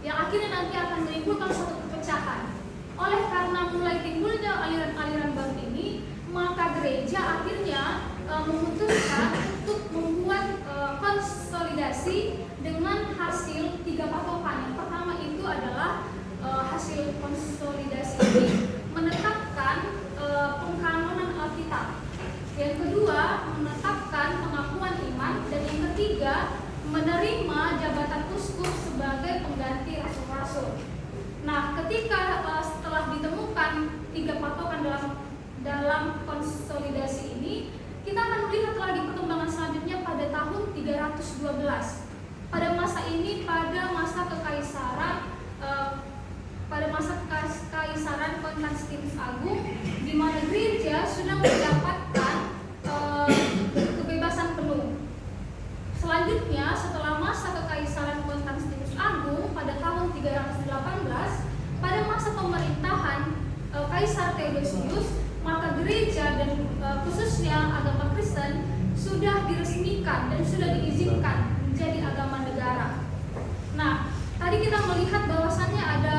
yang akhirnya nanti akan menimbulkan suatu perpecahan. Oleh karena mulai timbulnya aliran-aliran baru ini, maka gereja akhirnya memutuskan untuk membuat konsolidasi dengan hasil 3 patokan. Yang pertama itu adalah hasil konsolidasi ini menetapkan pengkanonan Alkitab. Yang kedua, menetapkan pengakuan iman, dan yang ketiga, menerima jabatan uskup sebagai pengganti rasul-rasul. Nah, ketika setelah ditemukan 3 patokan dalam konsolidasi ini, kita akan melihat lagi perkembangan selanjutnya pada tahun 312. Pada masa ini, pada masa kekaisaran Konstantinus Agung, di mana gereja sudah mendapatkan kebebasan penuh. Selanjutnya, setelah masa kekaisaran Konstantinus Agung pada tahun 318, pada masa pemerintahan Kaisar Theodosius, maka gereja dan khususnya agama Kristen sudah diresmikan dan sudah diizinkan menjadi agama negara. Nah, tadi kita melihat bahwasannya ada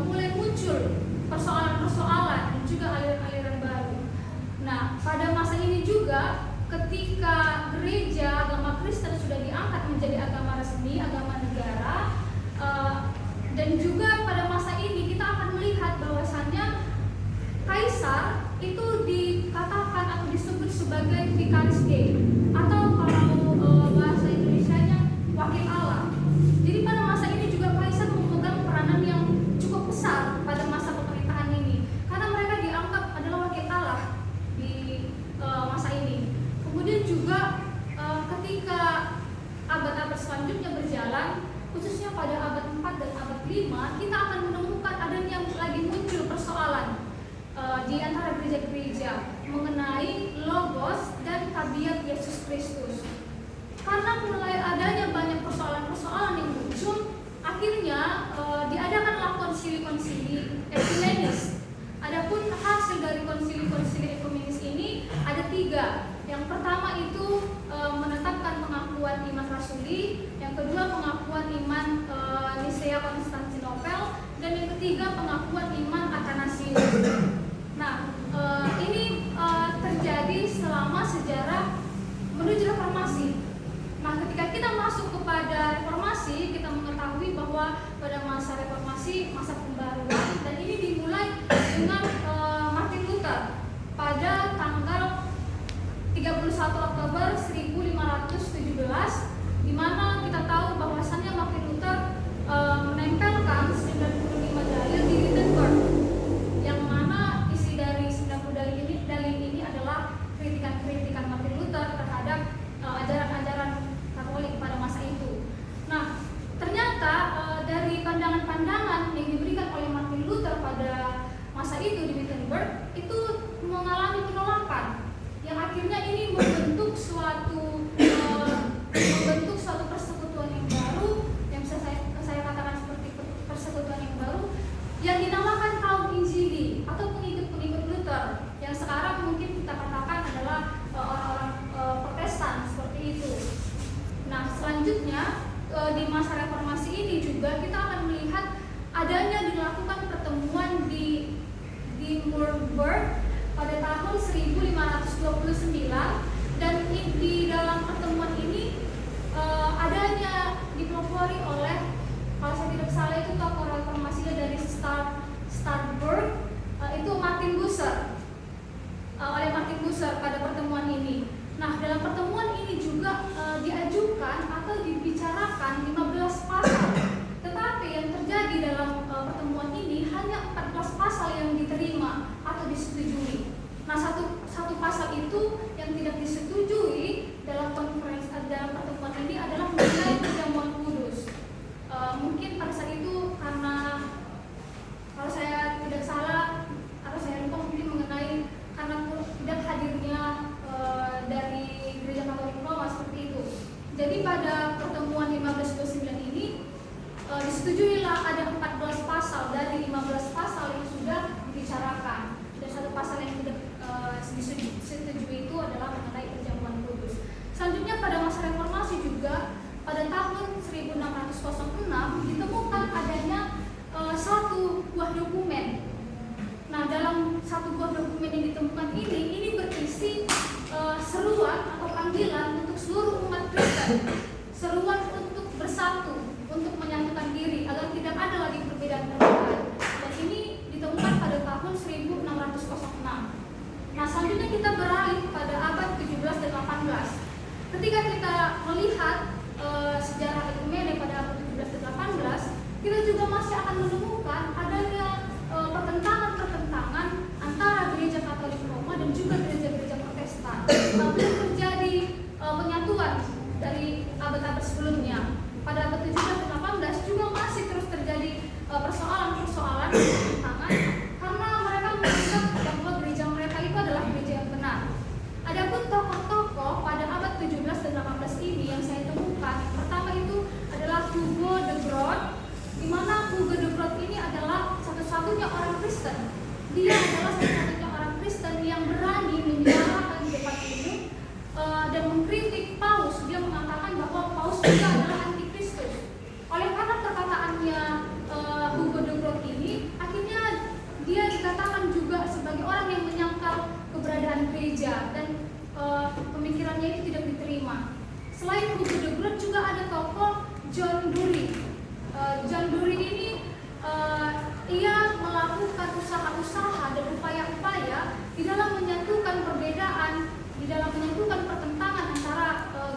mulai muncul persoalan-persoalan dan juga aliran-aliran baru. Nah, pada masa ini juga ketika gereja agama Kristen sudah diangkat menjadi agama resmi, agama negara, dan juga pada masa ini kita akan melihat bahwasannya kaisar itu dikatakan atau disebut sebagai vicaris Dei, atau kalau bahasa Indonesianya wakil Allah. Jadi pada masa ini juga kaisar memegang peranan yang cukup besar pada masa pemerintahan ini, karena mereka dianggap adalah wakil Allah di masa ini. Kemudian juga ketika abad-abad selanjutnya berjalan, khususnya pada abad 4 dan abad 5, kita akan menemukan adanya lagi muncul persoalan di antara gereja-gereja mengenai logos dan tabiat Yesus Kristus. Karena mulai adanya banyak persoalan-persoalan yang muncul, akhirnya diadakanlah konsili-konsili ekumenis. Adapun hasil dari konsili-konsili ekumenis ini ada 3. Yang pertama itu menetapkan pengakuan iman rasuli, yang kedua pengakuan iman Nisea Konstantinopel, dan yang ketiga pengakuan iman Athanasius. Nah, ini terjadi selama sejarah menuju reformasi. Nah, ketika kita masuk kepada reformasi, kita mengetahui bahwa pada masa reformasi, masa pembaruan, dan ini dimulai dengan Martin Luther pada tanggal 31 Oktober 1517, di mana kita tahu bahwasannya Martin Luther menempelkan 95 dalil di Wittenberg, yang mana isi dari 90 dalil ini adalah kritikan-kritikan Martin Luther terhadap ajaran-ajaran Katolik pada masa itu. Nah, ternyata dari pandangan-pandangan yang diberikan oleh Martin Luther pada masa itu di Wittenberg itu mengalami penolakan, yang akhirnya ini membentuk suatu persekutuan yang baru, yang bisa saya katakan seperti persekutuan yang baru, yang dinamakan kaum Injili atau pengikut pasal itu yang tidak disetujui dalam dalam pertemuan ini adalah mengenai perjamuan kudus. Mungkin pada saat itu karena kalau saya tidak salah atau saya lupa mungkin mengenai karena tidak hadirnya dari Gereja Katolik Roma seperti itu. Jadi pada pertemuan 1529 ini disetujuilah ada 14 pasal dari 15 pasal yang sudah dibicarakan. Dan satu pasal yang tidak disetujui itu adalah mengenai perjamuan kudus. Selanjutnya pada masa reformasi juga pada tahun 1606 ditemukan adanya satu buah dokumen. Nah, dalam satu buah dokumen yang ditemukan ini berisi seruan atau panggilan untuk seluruh umat Kristen, seruan untuk bersatu, untuk menyatukan diri agar tidak ada lagi perbedaan-perbedaan. Dan ini ditemukan pada tahun 1606. Nah, selanjutnya kita beralih pada abad 17 dan 18. Ketika kita melihat sejarah ekumene pada abad 17 dan 18, kita juga masih akan menemukan adanya pertentangan-pertentangan antara gereja Katolik Roma dan juga gereja-gereja Protestan. Belum terjadi penyatuan dari abad-abad sebelumnya. Pada abad 17 dan 18 juga masih terus terjadi persoalan-persoalan pertentangan karena mereka menganggap bahwa gereja mereka itu adalah gereja yang benar. Adapun tokoh-tokoh pada abad 17 dan 18 ini yang saya temukan, pertama itu adalah Hugo de Groot, di mana Hugo de Groot ini adalah satu-satunya orang Kristen. Dia adalah satu-satunya orang Kristen yang berani menyuarakan debat ini dan mengkritik Paus. Dia mengatakan bahwa Paus juga adalah antikristus. Oleh karena perkataannya Hugo de Groot ini, akhirnya dia dikatakan juga sebagai orang yang menyangkal keberadaan gereja dan pemikirannya itu tidak diterima. Selain Hugo de Groot juga ada tokoh John Dury. John Dury ini ia melakukan usaha-usaha dan upaya-upaya di dalam menyatukan perbedaan, di dalam menyatukan pertentangan antara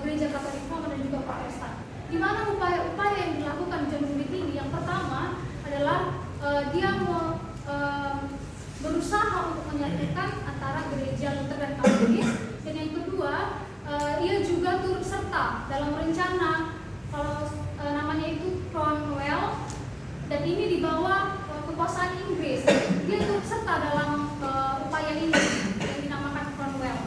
gereja Katolik Roma dan juga Protestan. Di mana upaya-upaya yang dilakukan John Dury ini, yang pertama adalah dia berusaha untuk menyatukan antara gereja Luther dan Calvinis, dan yang kedua ia juga turut serta dalam rencana kalau namanya itu Cromwell, dan ini di bawah kekuasaan Inggris. Dia turut serta dalam upaya ini yang dinamakan Cromwell,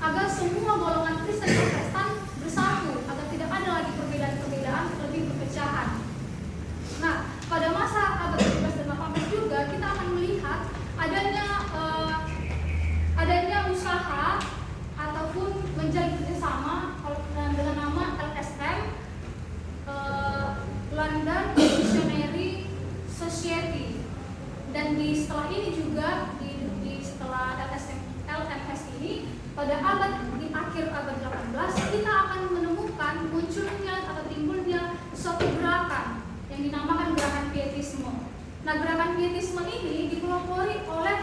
agar semua golongan Kristen Protestan bersatu, agar tidak ada lagi perbedaan-perbedaan, lebih perpecahan. Nah, pada masa abad 17 dan 18 juga kita akan melihat adanya usaha ataupun menjalin kerjasama dengan nama LSM, London Missionary Society, dan setelah ini juga setelah LMS ini pada di akhir abad 18 kita akan menemukan munculnya atau timbulnya suatu gerakan yang dinamakan gerakan Pietisme. Nah, gerakan Pietisme ini dipelopori oleh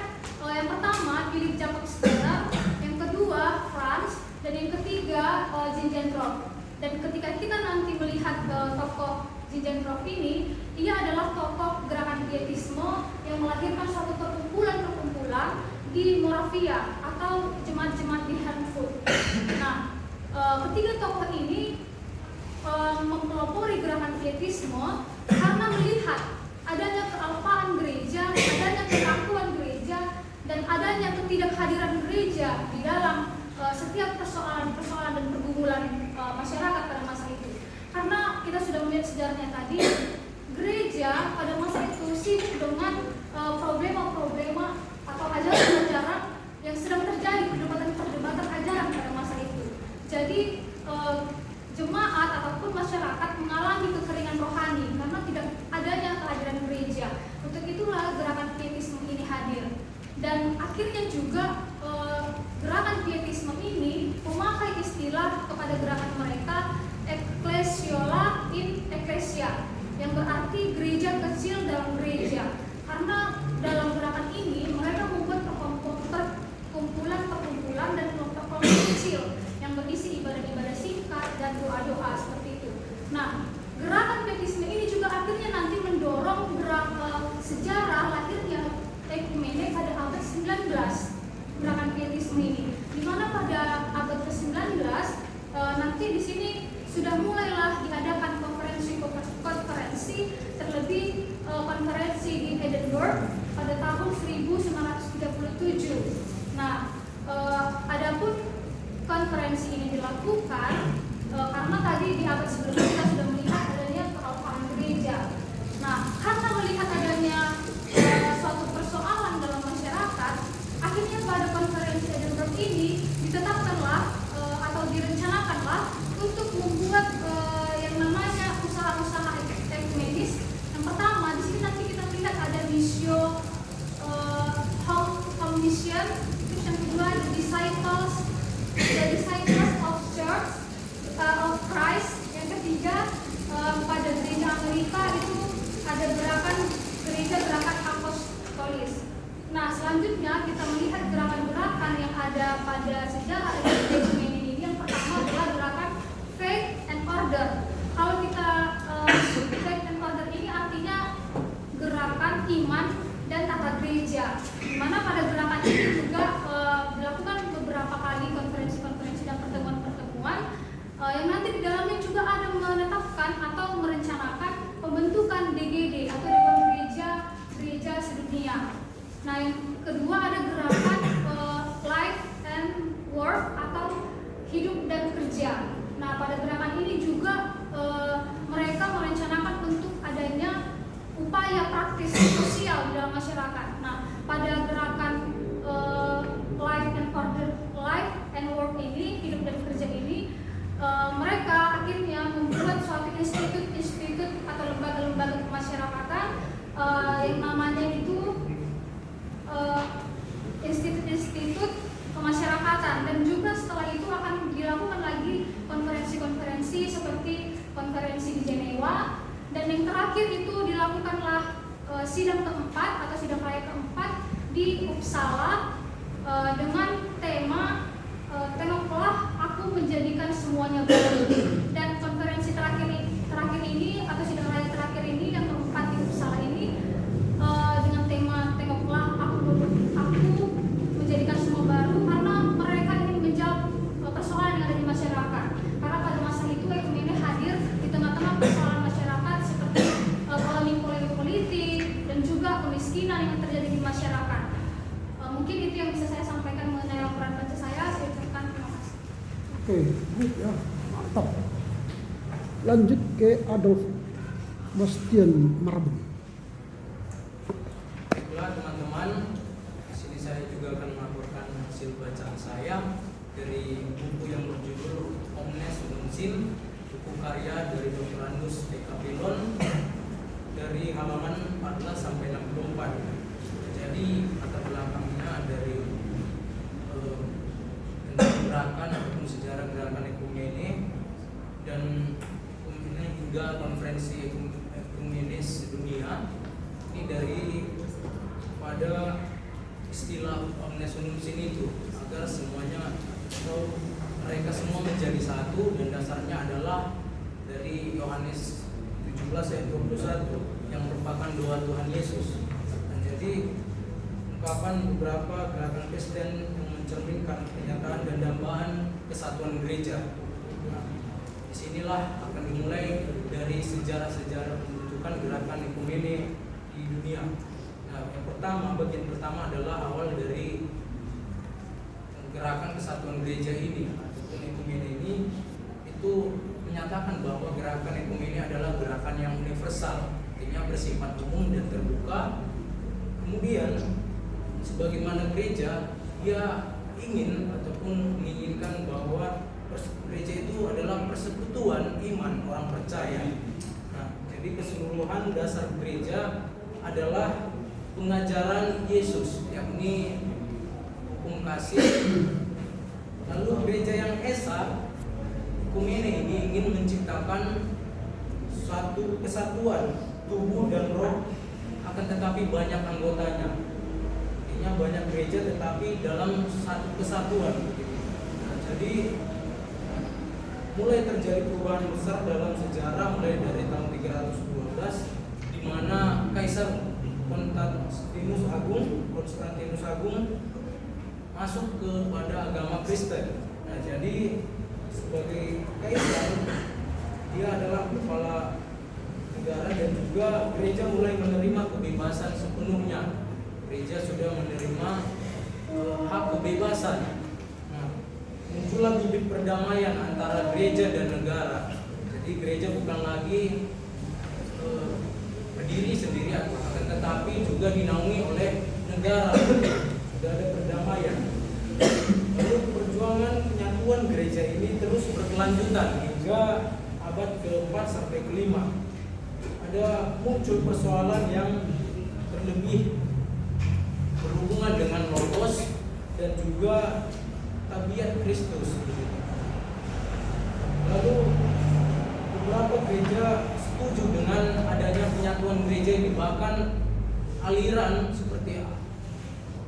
yang pertama Philip Jacob Steller, yang kedua Franz, dan yang ketiga Zinzendorf. Dan ketika kita nanti melihat tokoh Zinzendorf ini, ia adalah tokoh gerakan Pietisme yang melahirkan suatu perkumpulan-perkumpulan di Moravia atau jemaat-jemaat di Hanford. Nah, ketiga tokoh ini mempelopori gerakan Pietisme karena melihat adanya kealpaan gereja, adanya keakuan gereja, dan adanya ketidakhadiran gereja di dalam setiap persoalan-persoalan dan pergumulan masyarakat pada masa itu. Karena kita sudah melihat sejarahnya tadi, gereja pada masa itu sibuk dengan problema-problema atau ajaran-ajaran yang sedang terjadi, perdebatan-perdebatan ajaran pada masa itu. Jadi jemaat ataupun masyarakat mengalami kekeringan rohani karena tidak adanya kehadiran gereja. Untuk itulah gerakan Pietisme ini hadir. Dan akhirnya juga gerakan Pietisme ini memakai istilah kepada gerakan mereka Ecclesiola in Ecclesia, yang berarti gereja kecil dalam gereja. Karena dalam gerakan ini mereka membuat perkumpulan-perkumpulan dan kelompok-kelompok kecil yang berisi ibadah-ibadah singkat dan doa-doa seperti itu. Nah, gerakan Pietisme ini juga akhirnya nanti mendorong sejarah lahirnya ekumene pada abad 19, gerakan Pietisme ini, di mana Nah, adapun konferensi ini dilakukan karena tadi di abad sebelumnya kita sudah melihat adanya kealpaan gereja. Nah, karena melihat adanya suatu persoalan dalam masyarakat, akhirnya pada konferensi Edinburgh ini ditetapkanlah atau direncanakanlah untuk membuat yang namanya usaha-usaha ekumenis. Yang pertama, di sini nanti kita lihat ada misio home mission. Terus yang kedua, the disciples of Church of Christ. Yang ketiga, pada gereja Amerika itu ada gerakan apostolis. Nah, selanjutnya kita melihat gerakan-gerakan yang ada pada sejarah ekumenik ini. Yang pertama adalah gerakan faith and order. Kalau kita faith and order ini artinya gerakan iman dan tata gereja. Di mana pada gerakan ini juga dilakukan beberapa kali konferensi-konferensi dan pertemuan-pertemuan yang nanti di dalamnya juga ada menetapkan atau merencanakan pembentukan DGD atau Dewan Gereja Sedunia. Nah, yang kedua ada gerakan life and work atau hidup dan kerja. Nah, pada gerakan ini juga mereka merencanakan untuk adanya upaya praktis sosial di dalam masyarakat. Nah, pada gerakan life and work ini, hidup dan kerja ini, mereka akhirnya membuat suatu institut atau lembaga-lembaga kemasyarakatan yang namanya itu institut kemasyarakatan, dan juga setelah itu akan dilakukan lagi konferensi-konferensi seperti konferensi di Jenewa, dan yang terakhir itu dilakukanlah sidang keempat atau sidang raya keempat di Uppsala dengan tema tengoklah aku menjadikan semuanya baru. Dan konferensi terakhir ini atau sidang raya terakhir ini yang keempat di Uppsala ini dengan tema tengoklah aku menjadikan semua baru, karena mereka ingin menjawab persoalan yang ada di masyarakat. Karena pada masa itu ekumene hadir di tengah-tengah persoalan masyarakat seperti polemik politik dan juga kemiskinan yang terjadi di masyarakat. Mungkin itu yang bisa saya sampaikan mengenai laporan baca saya. Saya ucapkan terima kasih. Oke, good ya, mantap. Lanjut ke Adolf Bastian Marbun. Baiklah teman-teman, di sini saya juga akan melaporkan hasil bacaan saya dari buku yang berjudul Omnes Nuntium, buku karya dari Dr. Andus de Capillon, dari halaman 14 sampai 64. Jadi latar belakangnya dari tentang gerakan ataupun sejarah gerakan ekumene dan ekumene hingga konferensi ekumenis dunia. Ini dari pada istilah Omnes Nuntium itu, agar semuanya atau mereka semua menjadi satu, dan dasarnya adalah dari Yohanes 17 ayat 21 yang merupakan doa Tuhan Yesus. Dan jadi ungkapan beberapa gerakan Kristen yang mencerminkan pernyataan dan dambaan kesatuan gereja. Nah, disinilah akan dimulai dari sejarah-sejarah pembentukan gerakan ekumene di dunia. Nah, yang pertama, bagian pertama adalah awal dari gerakan kesatuan gereja ini ataupun ekumene ini, itu menyatakan bahwa gerakan ekumene adalah gerakan yang universal, artinya bersifat umum dan terbuka. Kemudian sebagaimana gereja, dia ingin ataupun menginginkan bahwa gereja itu adalah persekutuan iman orang percaya. Nah, jadi keseluruhan dasar gereja adalah pengajaran Yesus, yakni hukum kasih. Lalu gereja yang esa, ekumene ini ingin menciptakan suatu kesatuan tubuh dan roh, akan tetapi banyak anggotanya. Artinya banyak gereja tetapi dalam satu kesatuan. Nah, jadi mulai terjadi perubahan besar dalam sejarah mulai dari tahun 312, di mana Kaisar Konstantinus Agung masuk kepada agama Kristen. Nah, jadi sebagai kaisar, dia adalah kepala negara, dan juga gereja mulai menerima kebebasan sepenuhnya. Gereja sudah menerima hak kebebasan. Nah, muncullah bibit perdamaian antara gereja dan negara. Jadi gereja bukan lagi berdiri sendiri, akan tetapi juga dinaungi oleh negara. Sudah ada perdamaian. Lalu perjuangan penyatuan gereja ini terus berkelanjutan hingga abad ke-4 sampai ke-5. Ada muncul persoalan yang terlebih berhubungan dengan logos dan juga tabiat Kristus. Lalu beberapa gereja setuju dengan adanya penyatuan gereja ini, bahkan aliran seperti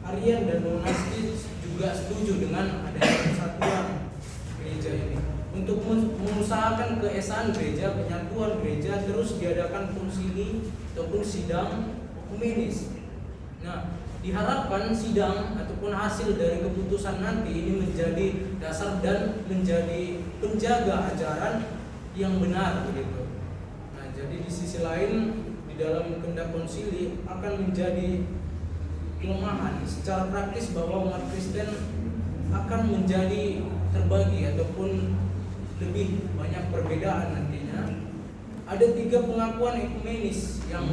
Arian dan Monastis juga setuju dengan adanya persatuan gereja ini. Untuk mengusahakan keesaan gereja, penyatuan gereja, terus diadakan konsili ataupun sidang ekumenis. Nah, diharapkan sidang ataupun hasil dari keputusan nanti ini menjadi dasar dan menjadi penjaga ajaran yang benar begitu. Nah, jadi di sisi lain di dalam kehendak konsili akan menjadi kelemahan secara praktis bahwa umat Kristen akan menjadi terbagi ataupun lebih banyak perbedaan nantinya. Ada 3 pengakuan ekumenis yang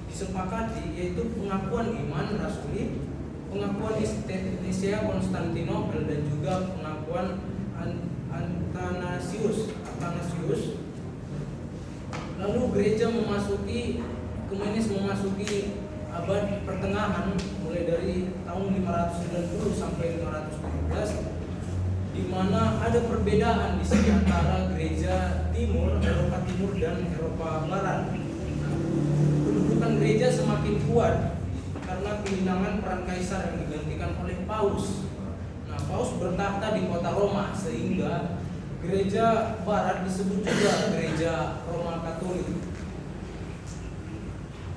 disepakati, yaitu pengakuan iman rasuli, pengakuan Nicea Konstantinopel, dan juga pengakuan Athanasius. Lalu gereja ekumenis memasuki abad pertengahan mulai dari tahun 590 sampai 517, di mana ada perbedaan di sini antara gereja timur, Eropa Timur dan Eropa Barat. Kedudukan gereja semakin kuat karena kehilangan peran kaisar yang digantikan oleh Paus. Nah, Paus bertahta di kota Roma, sehingga gereja Barat disebut juga gereja Roma Katolik.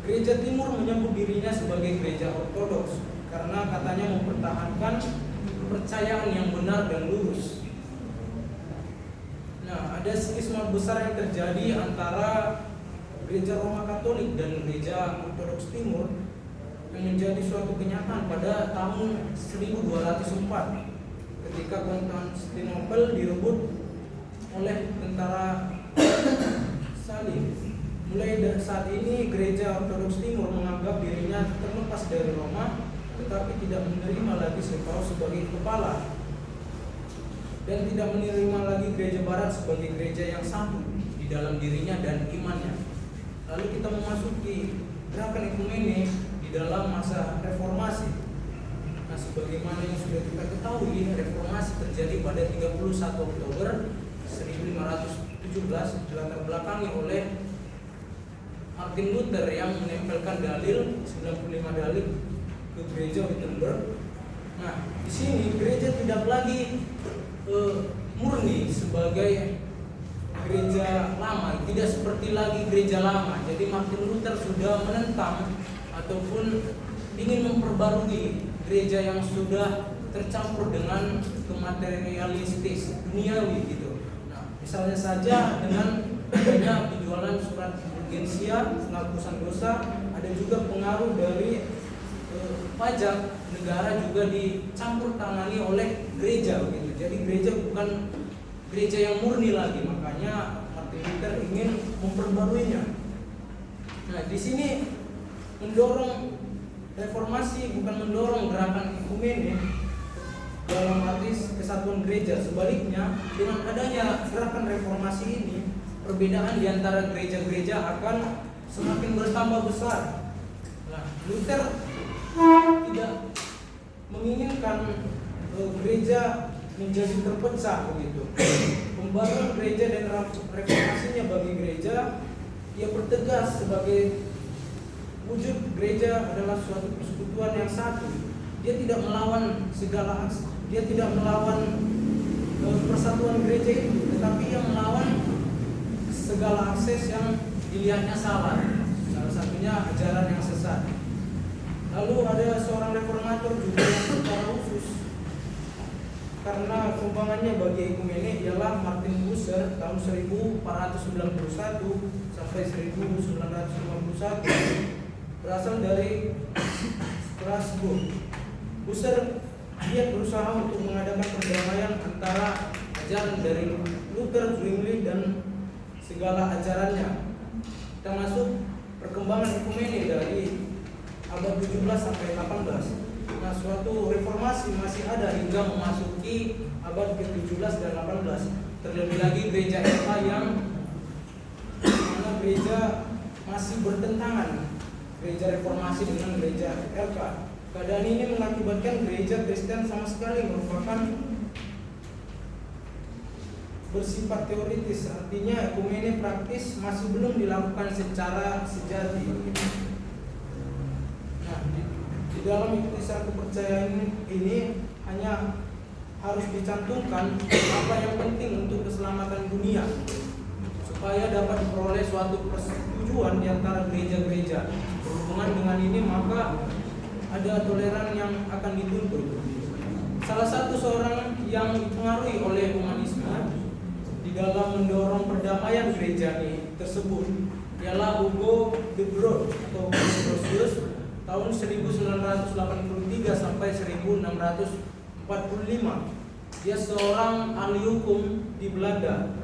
Gereja Timur menyebut dirinya sebagai gereja Ortodoks karena katanya mempertahankan kepercayaan yang benar dan lurus. Nah, ada skisma besar yang terjadi antara gereja Roma Katolik dan gereja Ortodoks Timur yang menjadi suatu kenyataan pada tahun 1204 ketika Konstantinopel direbut oleh tentara Salib. Mulai dari saat ini gereja Ortodoks Timur menganggap dirinya terlepas dari Roma, tetapi tidak menerima lagi Paus sebagai kepala dan tidak menerima lagi gereja Barat sebagai gereja yang satu di dalam dirinya dan imannya. Lalu kita memasuki gerakan ekumene di dalam masa reformasi. Nah, sebagaimana yang sudah kita ketahui, reformasi terjadi pada 31 Oktober 1517, dilatar belakangi oleh Martin Luther yang menempelkan dalil 95 dalil ke gereja Wittenberg. Nah, di sini gereja tidak lagi murni sebagai gereja lama, tidak seperti lagi gereja lama. Jadi Martin Luther sudah menentang ataupun ingin memperbarui gereja yang sudah tercampur dengan kematerialistis duniawi gitu. Nah, misalnya saja dengan adanya penjualan surat urgensia, penghapusan dosa, ada juga pengaruh dari pajak negara juga dicampur tangani oleh gereja begitu. Jadi gereja bukan gereja yang murni lagi, makanya Martin Luther ingin memperbaruinya. Nah, di sini mendorong reformasi bukan mendorong gerakan ekumene dalam arti kesatuan gereja. Sebaliknya, dengan adanya gerakan reformasi ini, perbedaan di antara gereja-gereja akan semakin bertambah besar. Nah, Luther tidak menginginkan gereja menjadi terpecah begitu. Pembaruan gereja dan reformasinya bagi gereja, ia bertegas sebagai wujud gereja adalah suatu persekutuan yang satu. Dia tidak melawan dia tidak melawan persatuan gereja itu, tetapi ia melawan segala akses yang dilihatnya salah. Salah satunya ajaran yang sesat. Lalu ada seorang reformator juga yang secara khusus karena sumbangannya bagi ekumene ialah Martin Bucer tahun 1491 sampai 1951, berasal dari Strasbourg. Husserl dia berusaha untuk mengadakan perdamaian antara ajaran dari Luther, Zwingli, dan segala ajarannya, termasuk perkembangan ekumene dari abad 17 sampai 18. Nah, suatu reformasi masih ada hingga memasuki abad ke-17 dan 18. Terlebih lagi gereja Eropa yang mana gereja masih bertentangan, gereja reformasi dengan gereja LK. Keadaan ini mengakibatkan gereja Kristen sama sekali merupakan bersifat teoritis, artinya ekumene praktis masih belum dilakukan secara sejati. Nah, di dalam iktisar kepercayaan ini hanya harus dicantumkan apa yang penting untuk keselamatan dunia supaya dapat memperoleh suatu persetujuan di antara gereja-gereja. Berhubungan dengan ini maka ada toleran yang akan dituntut. Salah satu seorang yang dipengaruhi oleh humanisme di dalam mendorong perdamaian gereja ini tersebut ialah Hugo de Groot atau Grotius tahun 1983 sampai 1645. Dia seorang ahli hukum di Belanda.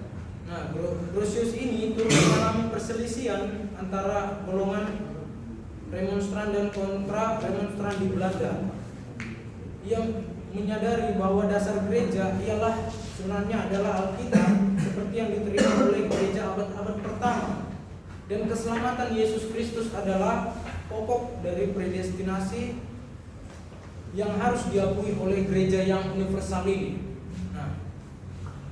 Nah, Grotius ini turut mengalami perselisihan antara golongan Remonstran dan kontra Remonstran di Belanda. Ia menyadari bahwa dasar gereja ialah sebenarnya adalah Alkitab seperti yang diterima oleh gereja abad-abad pertama, dan keselamatan Yesus Kristus adalah pokok dari predestinasi yang harus diakui oleh gereja yang universal ini. Nah,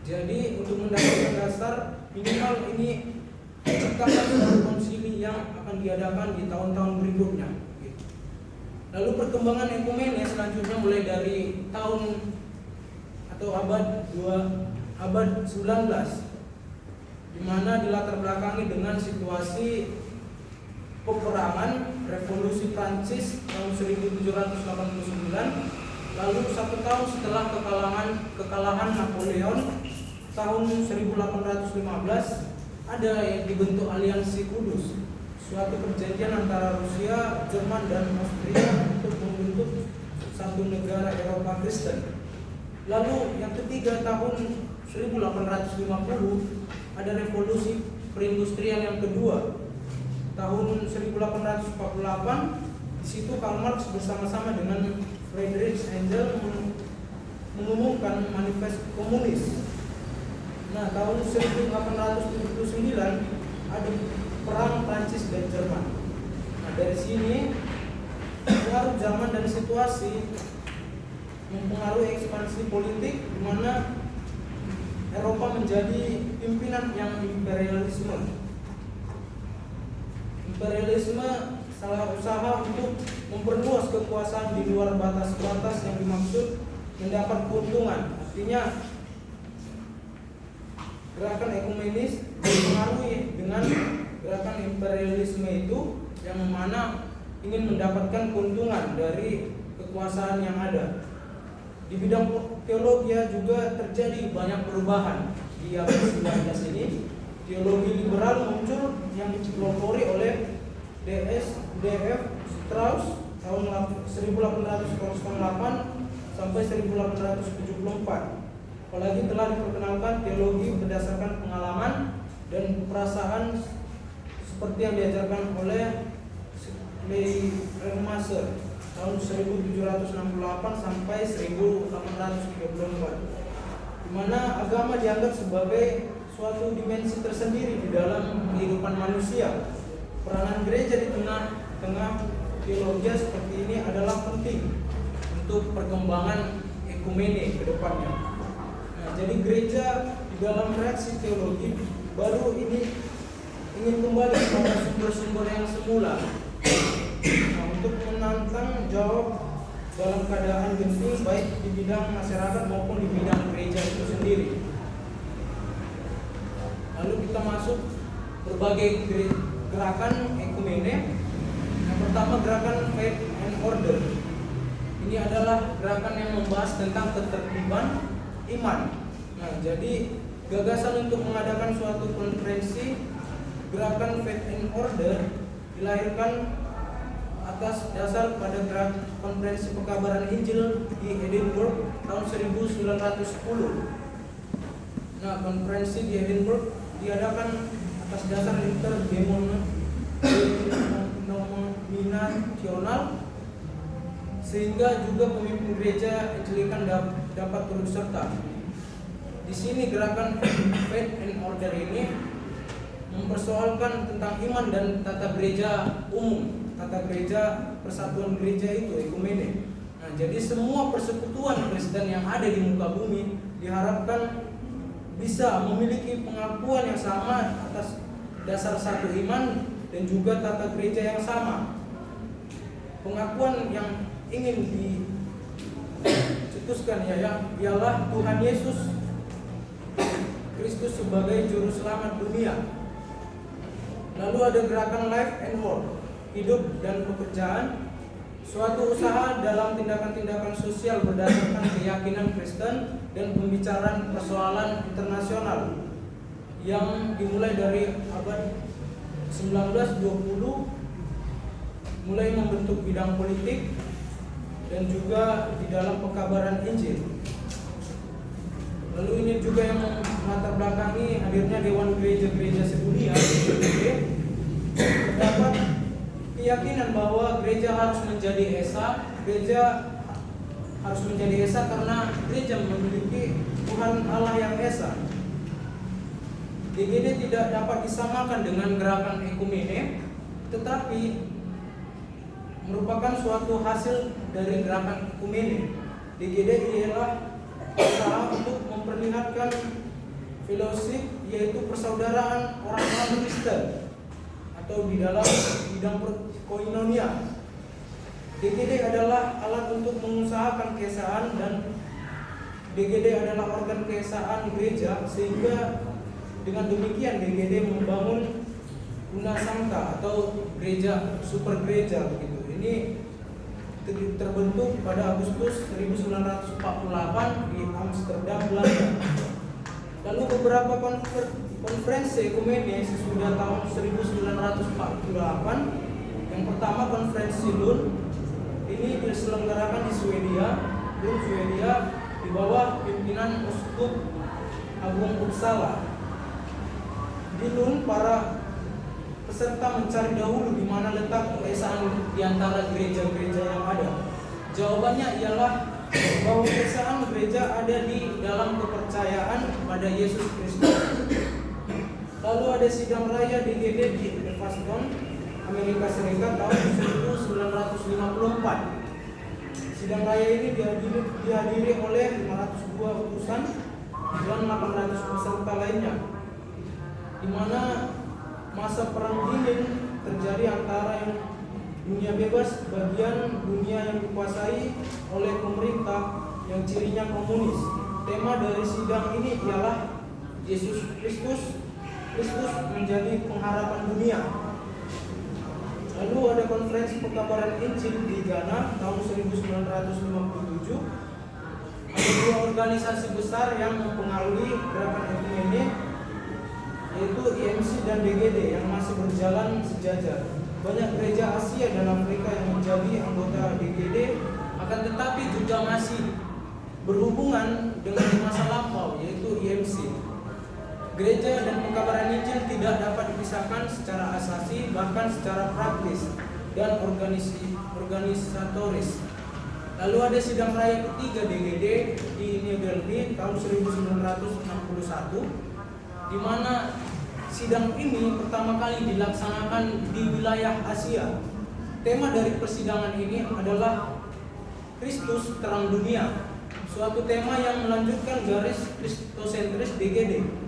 jadi untuk mendapatkan dasar minimal ini diciptakan suatu konsili yang akan diadakan di tahun-tahun berikutnya. Lalu perkembangan ekumene selanjutnya mulai dari tahun atau abad 19, di mana dilatar belakangi dengan situasi peperangan Revolusi Prancis tahun 1789. Lalu 1 tahun setelah kekalahan Napoleon tahun 1815 ada yang dibentuk aliansi Kudus, suatu perjanjian antara Rusia, Jerman, dan Austria untuk membentuk satu negara Eropa Kristen. Lalu yang ketiga tahun 1850 ada revolusi perindustrian yang kedua. Tahun 1848 di situ Karl Marx bersama-sama dengan Friedrich Engels mengumumkan manifest komunis. Nah, tahun 1879 ada perang Prancis dan Jerman. Nah, dari sini pengaruh zaman dan situasi mempengaruhi ekspansi politik di mana Eropa menjadi pimpinan yang imperialisme. Imperialisme salah usaha untuk memperluas kekuasaan di luar batas-batas yang dimaksud mendapat keuntungan. Artinya gerakan ekumenis dipengaruhi dengan gerakan imperialisme itu yang mana ingin mendapatkan keuntungan dari kekuasaan yang ada. Di bidang teologi juga terjadi banyak perubahan di abad 19 ini. Teologi liberal muncul yang dipelopori oleh D.F. Strauss tahun 1808 sampai 1874. Apalagi telah diperkenalkan teologi berdasarkan pengalaman dan perasaan seperti yang diajarkan oleh Leyrmaser tahun 1768 sampai 1834, di mana agama dianggap sebagai suatu dimensi tersendiri di dalam kehidupan manusia. Peranan gereja di tengah-tengah teologi seperti ini adalah penting untuk perkembangan ekumene ke depannya. Nah, jadi gereja di dalam reaksi teologi baru ini ingin kembali kepada sumber-sumber yang semula. Nah, untuk menantang jawab dalam keadaan genting baik di bidang masyarakat maupun di bidang gereja itu sendiri. Lalu kita masuk berbagai gerakan ekumene. Yang pertama gerakan Faith and Order. Ini adalah gerakan yang membahas tentang ketertiban iman. Nah, jadi gagasan untuk mengadakan suatu konferensi gerakan Faith and Order dilahirkan atas dasar pada konferensi pekabaran Injil di Edinburgh tahun 1910. Nah, konferensi di Edinburgh diadakan atas dasar interdenominasional, sehingga juga pemimpin gereja Anglikan dapat turut serta. Di sini gerakan Faith and Order ini mempersoalkan tentang iman dan tata gereja umum, tata gereja persatuan gereja itu ekumene. Nah, jadi semua persekutuan Kristen yang ada di muka bumi diharapkan bisa memiliki pengakuan yang sama atas dasar satu iman dan juga tata gereja yang sama. Pengakuan yang ingin dicetuskan ialah Tuhan Yesus Kristus sebagai juru selamat dunia. Lalu ada gerakan life and work, hidup dan pekerjaan, suatu usaha dalam tindakan-tindakan sosial berdasarkan keyakinan Kristen dan pembicaraan persoalan internasional yang dimulai dari abad 1920, mulai membentuk bidang politik dan juga di dalam pekabaran Injil. Lalu ini juga yang melatar belakangi hadirnya Dewan Gereja-Gereja Sedunia terdapat keyakinan bahwa gereja harus menjadi esa, karena gereja memiliki Tuhan Allah yang esa. DGD tidak dapat disamakan dengan gerakan ekumene, tetapi merupakan suatu hasil dari gerakan ekumene. DGD ialah usaha untuk memperlihatkan fellowship, yaitu persaudaraan orang-orang Kristen atau di dalam bidang koinonia. DGD adalah alat untuk mengusahakan keesaan dan DGD adalah organ keesaan gereja, sehingga dengan demikian DGD membangun guna sangka atau gereja super gereja begitu. Ini terbentuk pada Agustus 1948 di Amsterdam, Belanda. Lalu beberapa konferensi ekumene sesudah tahun 1948. Yang pertama konferensi Lund, ini diselenggarakan di Swedia, Lund, Swedia, di bawah pimpinan Uskup Agung Uppsala. Di Lund, para peserta mencari dahulu di mana letak keesaan di antara gereja-gereja yang ada. Jawabannya ialah bahwa keesaan gereja ada di dalam kepercayaan pada Yesus Kristus. Lalu ada sidang raya DGD di Evanston, Amerika Serikat tahun 1954. Sidang raya ini dihadiri oleh 502 utusan dan 800 peserta lainnya, di mana masa perang dingin terjadi antara yang dunia bebas bagian dunia yang dikuasai oleh pemerintah yang cirinya komunis. Tema dari sidang ini ialah Yesus Kristus menjadi pengharapan dunia. Lalu ada konferensi pekabaran Injil di Ghana tahun 1957. Ada dua organisasi besar yang mempengaruhi gerakan ekumene, yaitu IMC dan DGD yang masih berjalan sejajar. Banyak gereja Asia dan Afrika yang menjadi anggota DGD, akan tetapi juga masih berhubungan dengan masa lampau, yaitu IMC. Gereja dan pekabaran Injil tidak dapat dipisahkan secara asasi, bahkan secara praktis dan organisatoris. Lalu ada sidang raya ketiga DGD di New Delhi tahun 1961, di mana sidang ini pertama kali dilaksanakan di wilayah Asia. Tema dari persidangan ini adalah Kristus terang dunia, suatu tema yang melanjutkan garis kristosentris DGD.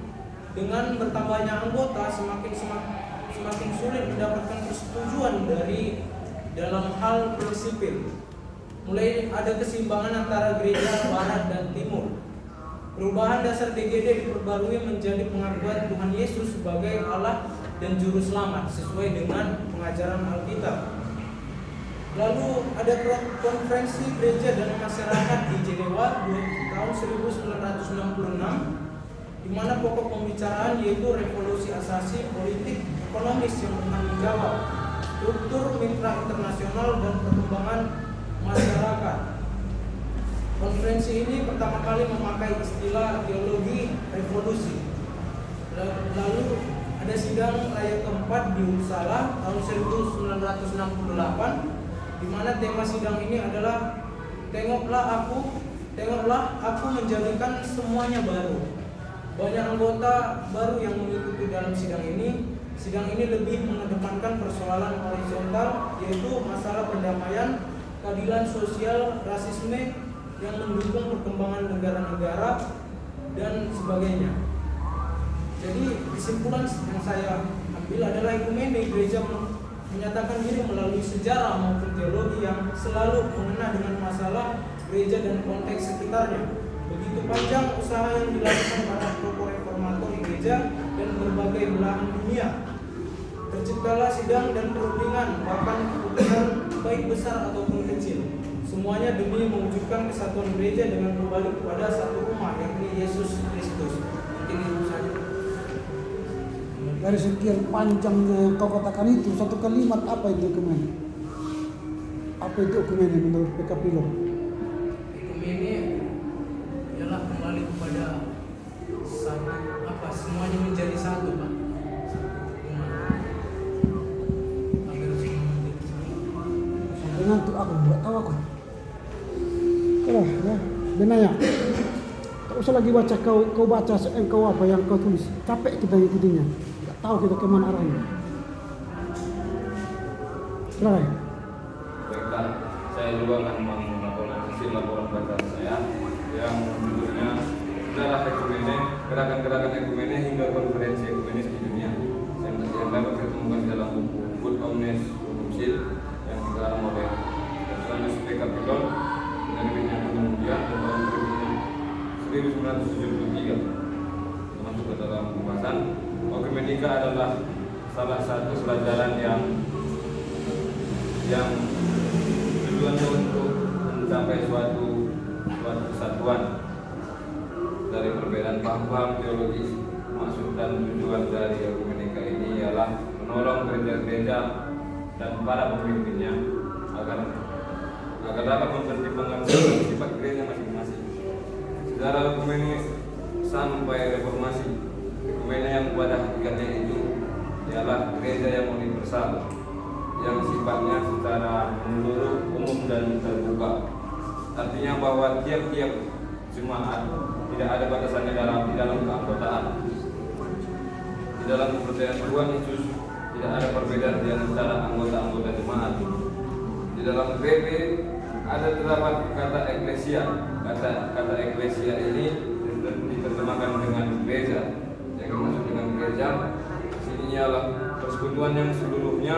Dengan bertambahnya anggota, semakin sulit mendapatkan persetujuan dari dalam hal prinsipil. Mulai ada keseimbangan antara gereja Barat dan Timur. Perubahan dasar DGD diperbarui menjadi pengakuan Tuhan Yesus sebagai Allah dan Juru Selamat sesuai dengan pengajaran Alkitab. Lalu ada konferensi gereja dan masyarakat di Jenewa tahun 1966, di mana pokok pembicaraan yaitu revolusi asasi politik ekonomis yang bertanggung jawab. struktur mitra internasional dan perkembangan masyarakat. Konferensi ini pertama kali memakai istilah teologi revolusi. Lalu ada sidang raya keempat di Uppsala tahun 1968, di mana tema sidang ini adalah Tengoklah aku menjadikan semuanya baru. Banyak anggota baru yang mengikuti dalam sidang ini. Sidang ini lebih mengedepankan persoalan horizontal, yaitu masalah perdamaian, keadilan sosial, rasisme yang mendukung perkembangan negara-negara dan sebagainya. Jadi kesimpulan yang saya ambil adalah ekumene gereja menyatakan diri melalui sejarah maupun teologi yang selalu mengena dengan masalah gereja dan konteks sekitarnya. Begitu panjang usaha yang dilakukan para tokoh reformator di gereja dan berbagai belahan dunia. Terciptalah sidang dan perundingan, bahkan keputusan baik besar ataupun kecil. Semuanya demi mewujudkan kesatuan gereja dengan kembali kepada satu rumah, yakni Yesus Kristus. Mungkin itu saja. Dari sekian panjangnya yang kau katakan itu, satu kalimat apa itu ekumene? Apa itu ekumene menurut PKP lo? Ekumene ialah kembali kepada satu, semuanya menjadi satu, Pak. Sampai ngantuk aku, nggak tahu aku. Oh, ya, benanya. Tak usah lagi baca kau baca kau apa yang kau tulis. Capek kita ngikutinya. Nggak tahu kita kemana arahnya. Silakan. Baiklah, saya juga akan melaporkan hasil laporan bacaan saya yang judulnya adalah ekumene, gerakan-gerakan ekumene hingga konferensi ekumenis di dunia yang dapat ditemukan dalam buku Good Omnes Unumsil yang dikarang oleh Johannes P. Capillon penerbitnya kemudian tahun 1973. Masuk ke dalam pembahasan, ekumenika adalah salah satu pelajaran yang tujuannya untuk mencapai suatu kesatuan dari perbedaan paham-paham teologis. Maksud dan tujuan dari ekumenika ini ialah menolong gereja-gereja dan para pemimpinnya agar dapat mempertimbangkan sifat gereja masing-masing. Sejarah ekumene sampai reformasi, ekumene yang pada hakikatnya itu ialah gereja yang universal, yang sifatnya secara menyeluruh, umum dan terbuka. Artinya bahwa tiap-tiap jemaat tidak ada batasannya di dalam keanggotaan. Di dalam kepercayaan Tuhan Yesus tidak ada perbedaan di antara anggota-anggota jemaat. Di dalam PP ada terdapat kata eklesia. Kata eklesia ini diterjemahkan dengan gereja. Yang dimaksud dengan gereja sini ialah persekutuan yang seluruhnya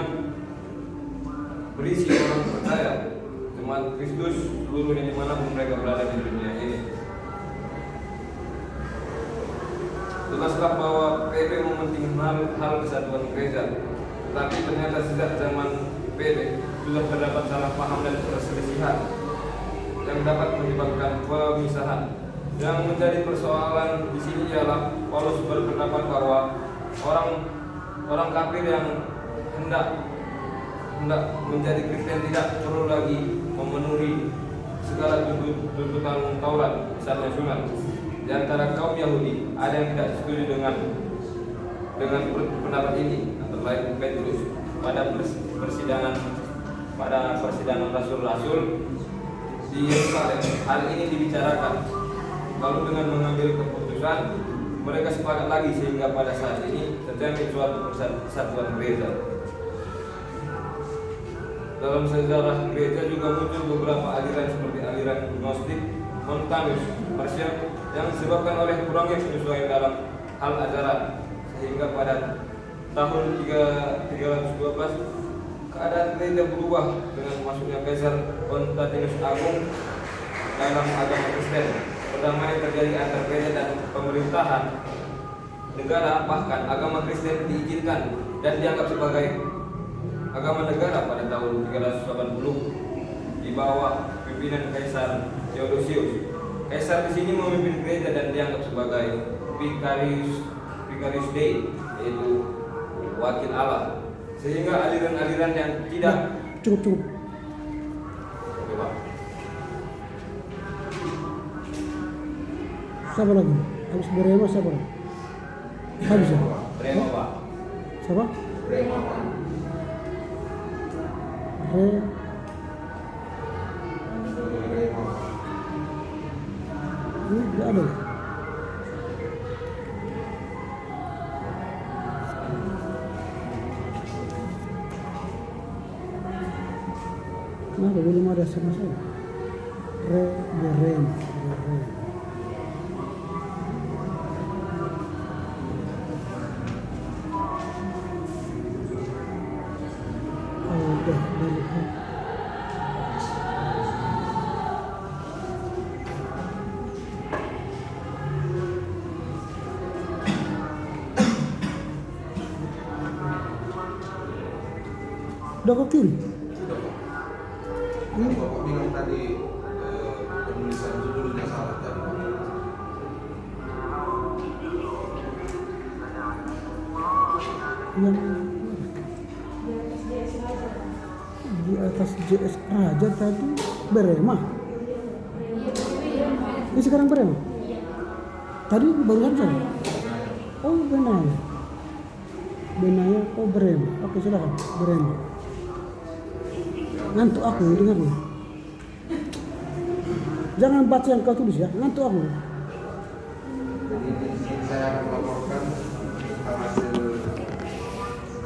berisi orang percaya, jemaat Kristus seluruhnya dimanapun mereka berada di dunia ini. Jelaslah bahwa PP mementingkan hal kesatuan gereja, tetapi ternyata sejak zaman PP sudah terdapat salah paham dan perselisihan yang dapat menyebabkan pemisahan. Yang menjadi persoalan di sini ialah Paulus berpendapat bahwa orang kafir yang hendak menjadi Kristen tidak perlu lagi memenuhi segala tuntutan Taurat, misalnya sunat. Di antara kaum Yahudi ada yang tidak setuju dengan pendapat ini, antara lain Petrus pada persidangan rasul-rasul di Yerusalem. Hal ini dibicarakan. Lalu dengan mengambil keputusan, mereka sepakat lagi sehingga pada saat ini terjadi suatu persatuan gereja. Dalam sejarah gereja juga muncul beberapa aliran seperti aliran Gnostik, Montanus, Marcion yang disebabkan oleh kurangnya penyesuaian dalam hal ajaran, sehingga pada tahun 312 keadaan gereja berubah dengan masuknya Kaisar Konstantinus Agung dalam agama Kristen. Perdamaian terjadi antar gereja dan pemerintahan negara, bahkan agama Kristen diizinkan dan dianggap sebagai agama negara pada tahun 380 di bawah pimpinan Kaisar Theodosius. Kaisar di sini memimpin gereja dan dianggap sebagai Vicarius Dei, yaitu wakil Allah. Sehingga aliran-aliran yang tidak Cukup. Oke, Pak. Siapa lagi? Habis Berema siapa lagi? Habis ya? Rema, Pak. Siapa? Rema, Pak. Re. Rema. Ini tidak ada ya? Kenapa belum ada sama saya? Berema. Oh, udah dari udah kau kirim? Sudah, Pak. Ini Bapak bilang tadi penulisan judulnya salah tadi, Pak. Yang di atas JS Raja tadi Berema. Ini sekarang Berema. Tadi barusan saya. Oh, Benaya. Oh, Berema. Oke, silakan. Berema. Ngantuk aku dengarnya. Jangan baca yang kau tulis ya. Ngantuk aku. Jadi di sini saya akan melaporkan tentang hasil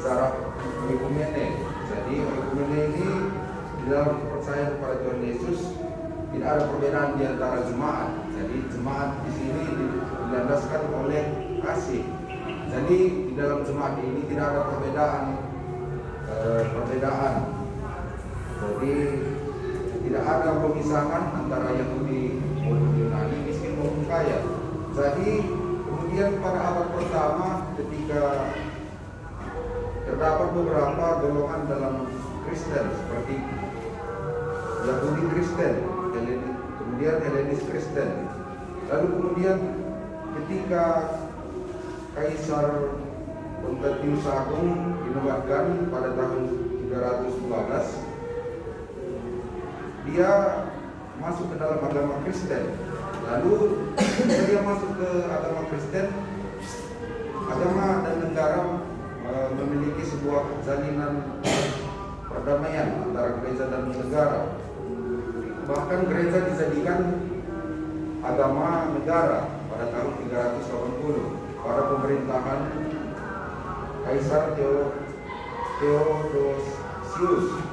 secara oikumene. Jadi oikumene ini di dalam kepercayaan kepada Tuhan Yesus tidak ada perbedaan di antara jemaat. Jadi jemaat di sini dilandaskan oleh kasih. Jadi di dalam jemaat ini tidak ada perbedaan. Jadi tidak ada pemisahan antara Yahudi maupun Yunani, miskin maupun kaya. Jadi kemudian pada abad pertama ketika terdapat beberapa golongan dalam Kristen seperti Yahudi Kristen, kemudian Helenis Kristen. Lalu kemudian ketika Kaisar Pontius Agung dinobatkan pada tahun 312, dia masuk ke dalam agama Kristen. Lalu dia masuk ke agama Kristen, agama dan negara memiliki sebuah jalinan perdamaian antara gereja dan negara. Bahkan gereja dijadikan agama negara pada tahun 380 pada pemerintahan Kaisar Theodosius.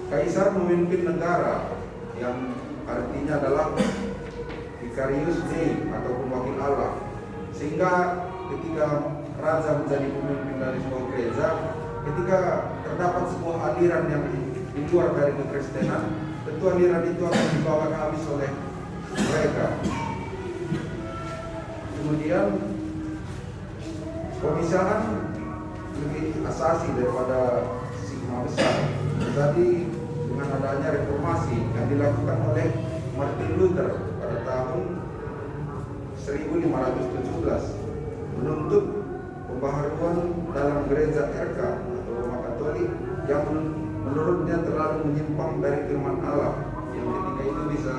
Kaisar memimpin negara yang artinya adalah Vicarius Dei ataupun wakil Allah. Sehingga ketika raja menjadi pemimpin dari sebuah gereja, ketika terdapat sebuah aliran yang di luar dari kekristenan, tentu aliran itu akan dibawa habis oleh mereka. Kemudian pemisahan lebih asasi daripada sigma besar. Jadi dengan adanya reformasi yang dilakukan oleh Martin Luther pada tahun 1517 menuntut pembaharuan dalam gereja RK atau Roma Katolik yang menurutnya terlalu menyimpang dari firman Allah, yang ketika itu bisa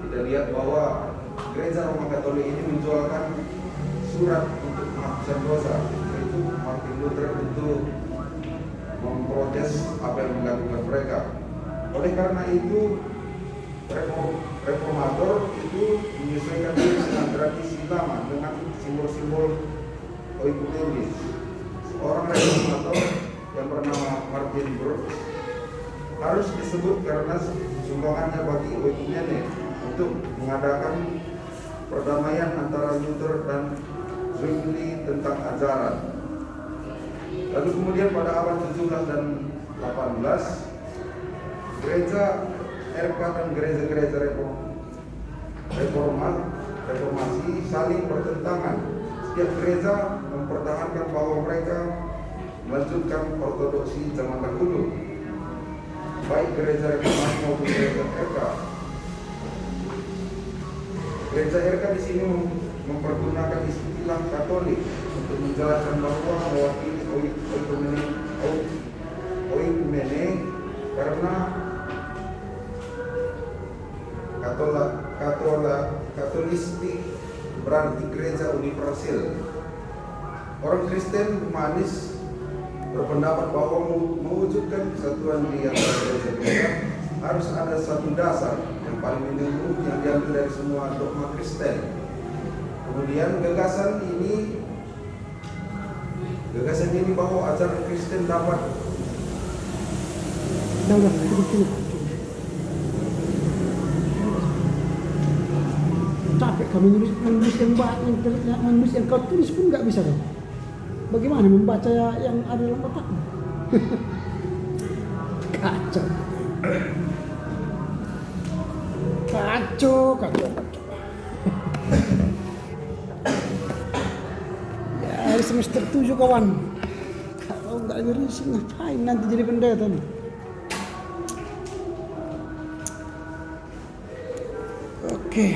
kita lihat bahwa gereja Roma Katolik ini menjualkan surat untuk penghapusan dosa. Itu Martin Luther untuk memprotes apa yang dilakukan mereka. Oleh karena itu reformator itu menyesuaikan diri dengan tradisi lama dengan simbol-simbol oikumenis. Seorang reformator yang bernama Martin Brooks harus disebut karena sumbangannya bagi oikumene untuk mengadakan perdamaian antara Luther dan Zwingli tentang ajaran. Lalu kemudian pada abad 17 dan 18, gereja RK dan gereja-gereja reformasi saling bertentangan. Setiap gereja mempertahankan bahwa mereka melanjutkan ortodoksi zaman dahulu, baik gereja reformasi maupun gereja RK. Gereja RK di sini mempergunakan istilah Katolik untuk menjelaskan bahwa mewakili oikumene karena Katolistik berarti gereja universal. Orang Kristen humanis berpendapat bahwa mewujudkan kesatuan di antara gereja harus ada satu dasar yang paling menyeluruh yang diambil dari semua dogma Kristen. Kemudian gagasan ini bahwa ajaran Kristen dapat capek kami menulis yang kau tulis pun nggak bisa dong. Bagaimana membaca yang ada dalam otakmu? Kacau. Ya semester 7 kawan. Kalau nggak berisi ngapain nanti jadi pendeta nih? Oke.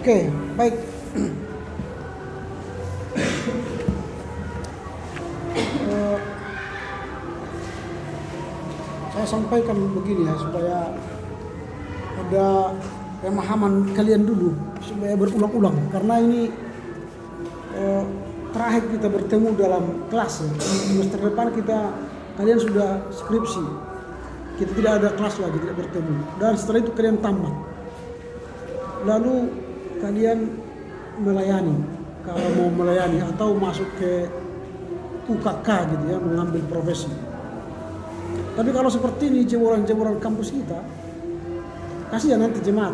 Oke, baik. Saya sampaikan begini ya supaya ada pemahaman kalian dulu supaya berulang-ulang karena ini terakhir kita bertemu dalam kelas ya. Semester depan kalian sudah skripsi, kita tidak ada kelas lagi, tidak bertemu dan setelah itu kalian tamat lalu kalian melayani kalau mau melayani atau masuk ke UKK gitu ya, mengambil profesi. Tapi kalau seperti ini jebolan-jebolan kampus kita, kasihan nanti jemaat,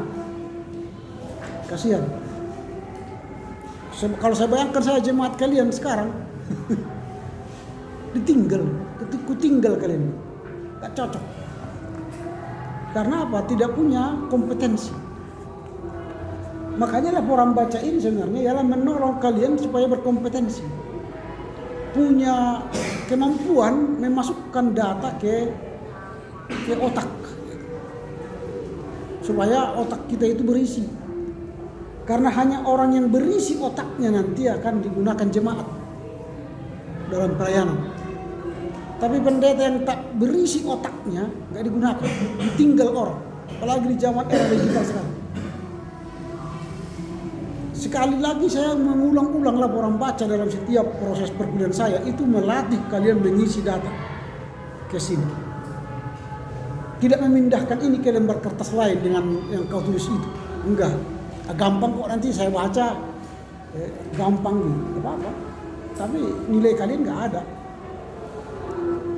kasihan. Kalau saya bayangkan saya jemaat kalian sekarang kutinggal kalian, gak cocok. Karena apa? Tidak punya kompetensi. Makanya laporan baca ini sebenarnya ialah menolong kalian supaya berkompetensi, punya kemampuan memasukkan data ke otak, supaya otak kita itu berisi. Karena hanya orang yang berisi otaknya nanti akan digunakan jemaat dalam pelayanan. Tapi pendeta yang tak berisi otaknya nggak digunakan, ditinggal orang. Apalagi di zaman era digital sekarang. Sekali lagi saya mengulang-ulang laporan baca dalam setiap proses perkuliahan saya itu melatih kalian mengisi data ke sini. Tidak memindahkan ini ke lembar kertas lain dengan yang kau tulis itu. Enggak. Gampang kok nanti saya baca. Gampang gitu. Apa-apa. Tapi nilai kalian nggak ada.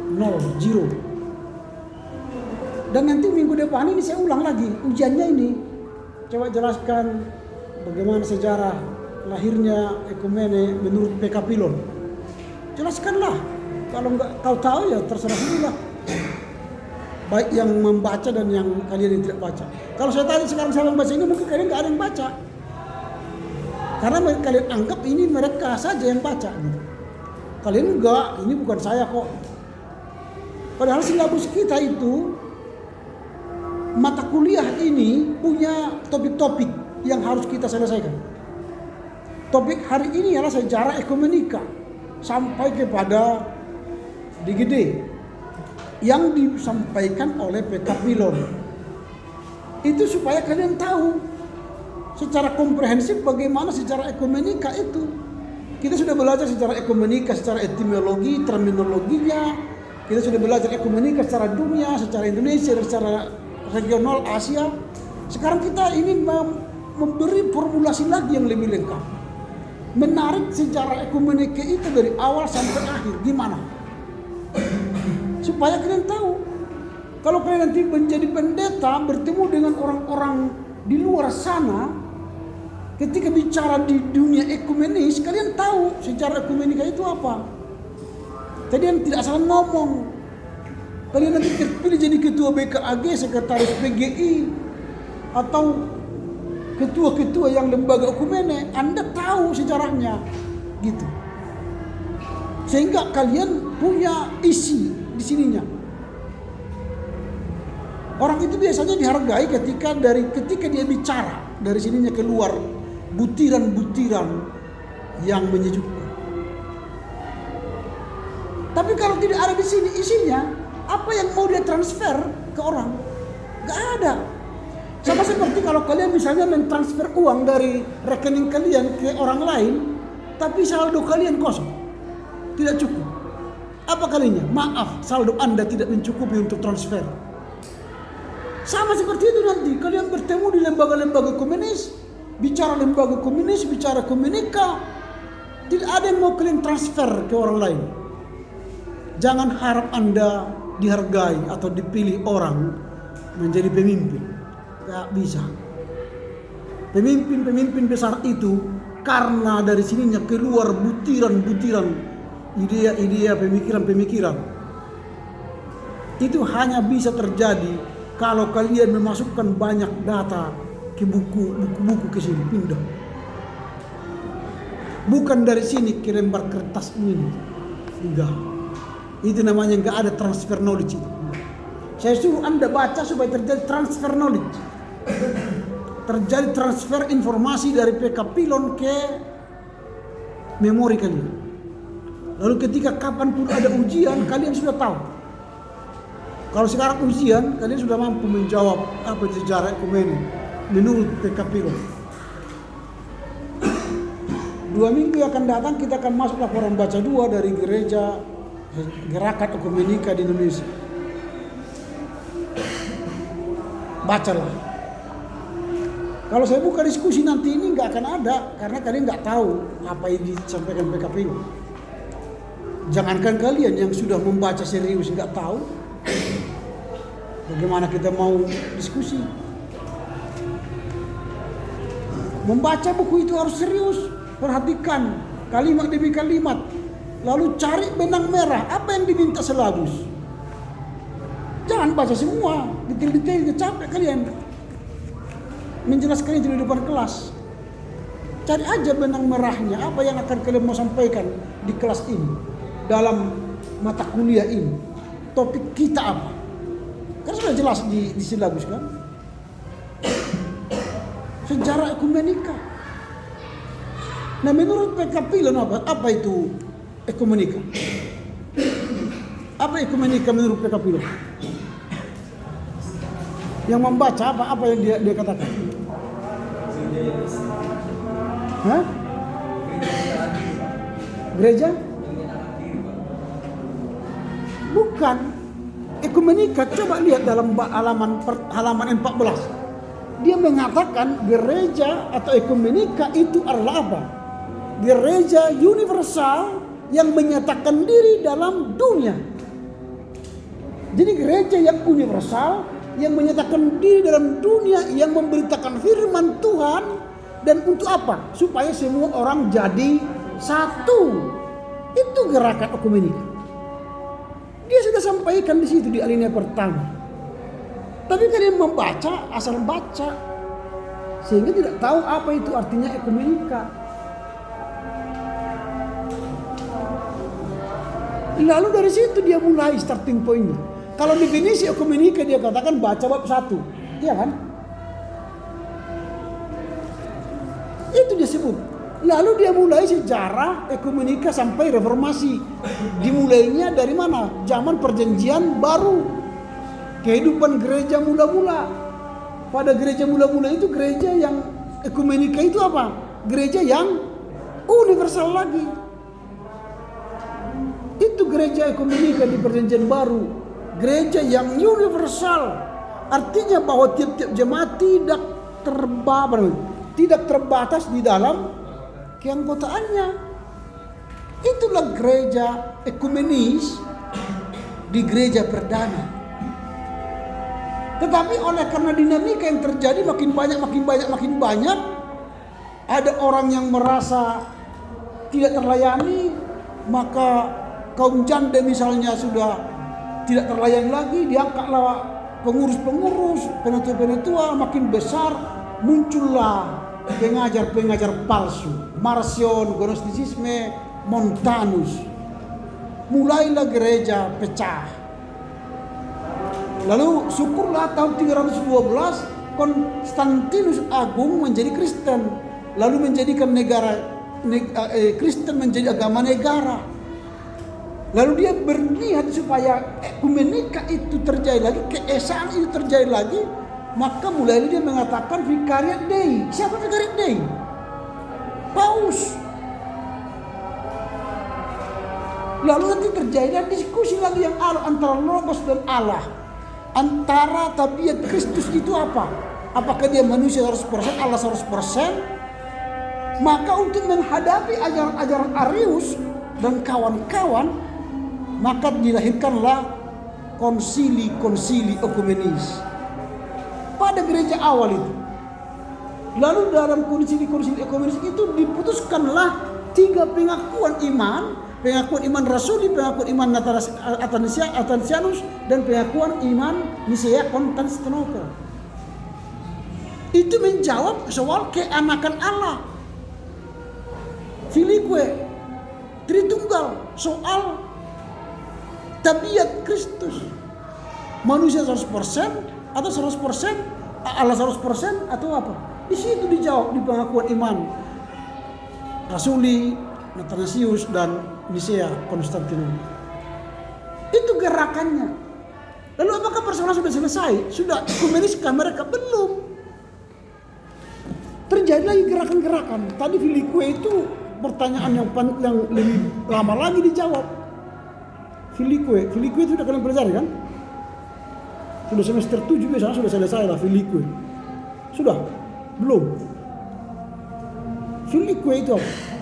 0, 0. Dan nanti minggu depan ini saya ulang lagi ujiannya ini. Coba jelaskan bagaimana sejarah lahirnya ekumene menurut PK Pilon. Jelaskanlah. Kalau nggak kau tahu ya terserah dululah. Baik yang membaca dan yang kalian yang tidak baca. Kalau saya tadi sekarang saya membaca ini mungkin kalian nggak ada yang baca. Karena kalian anggap ini mereka saja yang baca. Gitu. Kalian enggak, ini bukan saya kok. Padahal silabus kita itu mata kuliah ini punya topik-topik yang harus kita selesaikan. Topik hari ini adalah sejarah ekumenika sampai kepada DGD yang disampaikan oleh PK Pilon. Itu supaya kalian tahu secara komprehensif bagaimana sejarah ekumenika itu. Kita sudah belajar sejarah ekumenika secara etimologi, terminologinya. Kita sudah belajar ekumenika secara dunia, secara Indonesia, secara regional Asia. Sekarang kita ini memberi formulasi lagi yang lebih lengkap. Menarik sejarah ekumenika itu dari awal sampai akhir. Gimana? Supaya kalian tahu. Kalau kalian nanti menjadi pendeta, bertemu dengan orang-orang di luar sana, ketika bicara di dunia ekumenis, kalian tahu sejarah ekumenika itu apa. Kalian tidak salah ngomong. Kalian nanti terpilih jadi ketua BKAG, sekretaris PGI, atau ketua-ketua yang lembaga ekumene, Anda tahu sejarahnya, gitu. Sehingga kalian punya isi di sininya. Orang itu biasanya dihargai ketika dia bicara, dari sininya keluar butiran-butiran yang menyejukkan. Tapi kalau tidak ada di sini isinya, apa yang mau dia transfer ke orang? Gak ada. Sama seperti kalau kalian misalnya mentransfer uang dari rekening kalian ke orang lain, tapi saldo kalian kosong, tidak cukup. Apa kalinya? Maaf, saldo Anda tidak mencukupi untuk transfer. Sama seperti itu nanti kalian bertemu di lembaga-lembaga komunis, bicara lembaga komunis, bicara komunika, tidak ada yang mau kalian transfer ke orang lain. Jangan harap Anda dihargai atau dipilih orang menjadi pemimpin. Gak bisa. Pemimpin-pemimpin besar itu karena dari sininya keluar butiran-butiran ide-ide, pemikiran-pemikiran. Itu hanya bisa terjadi kalau kalian memasukkan banyak data ke buku-buku ke sini, pindah. Bukan dari sini ke lembar kertas ini. Enggak. Itu namanya enggak ada transfer knowledge itu. Saya suruh Anda baca supaya terjadi transfer knowledge. Terjadi transfer informasi dari PK Pilon ke memori kalian. Lalu ketika kapanpun ada ujian, kalian sudah tahu. Kalau sekarang ujian, kalian sudah mampu menjawab apa itu sejarah ekumene menurut PK Pilon. 2 minggu yang akan datang kita akan masuk laporan baca 2 dari gereja Gerakan Ekumenika di Indonesia. Bacalah. Kalau saya buka diskusi nanti ini nggak akan ada karena kalian nggak tahu apa yang disampaikan PKPU. Jangankan kalian yang sudah membaca serius nggak tahu, bagaimana kita mau diskusi? Membaca buku itu harus serius, perhatikan kalimat demi kalimat, lalu cari benang merah apa yang diminta selabus. Jangan baca semua detail-detailnya, capek kalian menjelaskannya di depan kelas. Cari aja benang merahnya, apa yang akan kalian mau sampaikan di kelas ini, dalam mata kuliah ini. Topik kita apa? Kan sudah jelas di silabus kan? Sejarah ekumenika. Nah menurut PK Pilon apa itu ekumenika? Apa ekumenika menurut PK Pilon? Yang membaca apa yang dia katakan? Hah? Gereja? Bukan. Ekumenika, coba lihat dalam halaman 14. Dia mengatakan gereja atau ekumenika itu adalah apa? Gereja universal yang menyatakan diri dalam dunia. Jadi gereja yang universal yang menyatakan diri dalam dunia, yang memberitakan firman Tuhan. Dan untuk apa? Supaya semua orang jadi satu. Itu gerakan ekumenika. Dia sudah sampaikan di situ di alinea pertama. Tapi kalian membaca asal baca, sehingga tidak tahu apa itu artinya ekumenika. Lalu dari situ dia mulai starting pointnya. Kalau definisi ekumenika dia katakan baca bab 1, iya kan? Itu dia sebut. Lalu dia mulai sejarah ekumenika sampai reformasi. Dimulainya dari mana? Zaman perjanjian baru. Kehidupan gereja mula-mula. Pada gereja mula-mula itu gereja yang ekumenika itu apa? Gereja yang universal lagi. Itu gereja ekumenika di perjanjian baru. Gereja yang universal. Artinya bahwa tiap-tiap jemaat tidak terbatas di dalam keanggotaannya. Itulah gereja ekumenis di gereja perdana. Tetapi oleh karena dinamika yang terjadi makin banyak, ada orang yang merasa tidak terlayani, maka kaum janda misalnya sudah tidak terlayani lagi, diangkatlah pengurus-pengurus, penetua-penetua makin besar. muncullah pengajar-pengajar palsu, Marcion, Gnostisisme, Montanus. Mulailah gereja pecah. Lalu syukurlah tahun 312 Konstantinus Agung menjadi Kristen, lalu menjadikan Kristen menjadi agama negara. Lalu dia berniat supaya ekumenika itu terjadi lagi, keesaan itu terjadi lagi. Maka mulai dia mengatakan Vicariat Dei. Siapa Vicariat Dei? Paus. Lalu nanti terjadi diskusi lagi yang antara Logos dan Allah. Antara tabiat Kristus itu apa? Apakah dia manusia 100%, Allah 100%? Maka untuk menghadapi ajaran-ajaran Arius dan kawan-kawan, maka dilahirkanlah konsili-konsili ekumenis pada gereja awal itu. Lalu dalam konsili-konsili ekumenis itu diputuskanlah 3 pengakuan iman. Pengakuan iman rasuli, pengakuan iman Athanasianus, dan pengakuan iman Nisea Konstantinopel. Itu menjawab soal keanakan Allah. Filioque, Tritunggal, soal tabiat Kristus. Manusia 100% atau 100%, Allah 100% atau apa? Di situ dijawab di pengakuan iman rasuli, Athanasius, dan Nisea Konstantinopel. Itu gerakannya. Lalu apakah persoalan sudah selesai? Sudah ekumeniskah mereka? Belum. Terjadi lagi gerakan-gerakan. Tadi Filioque itu pertanyaan yang lebih lama lagi dijawab. Filioque itu sudah kalian pelajari kan? Sudah semester 7 biasanya sudah selesai lah Filioque. Sudah? Belum. Filioque itu apa?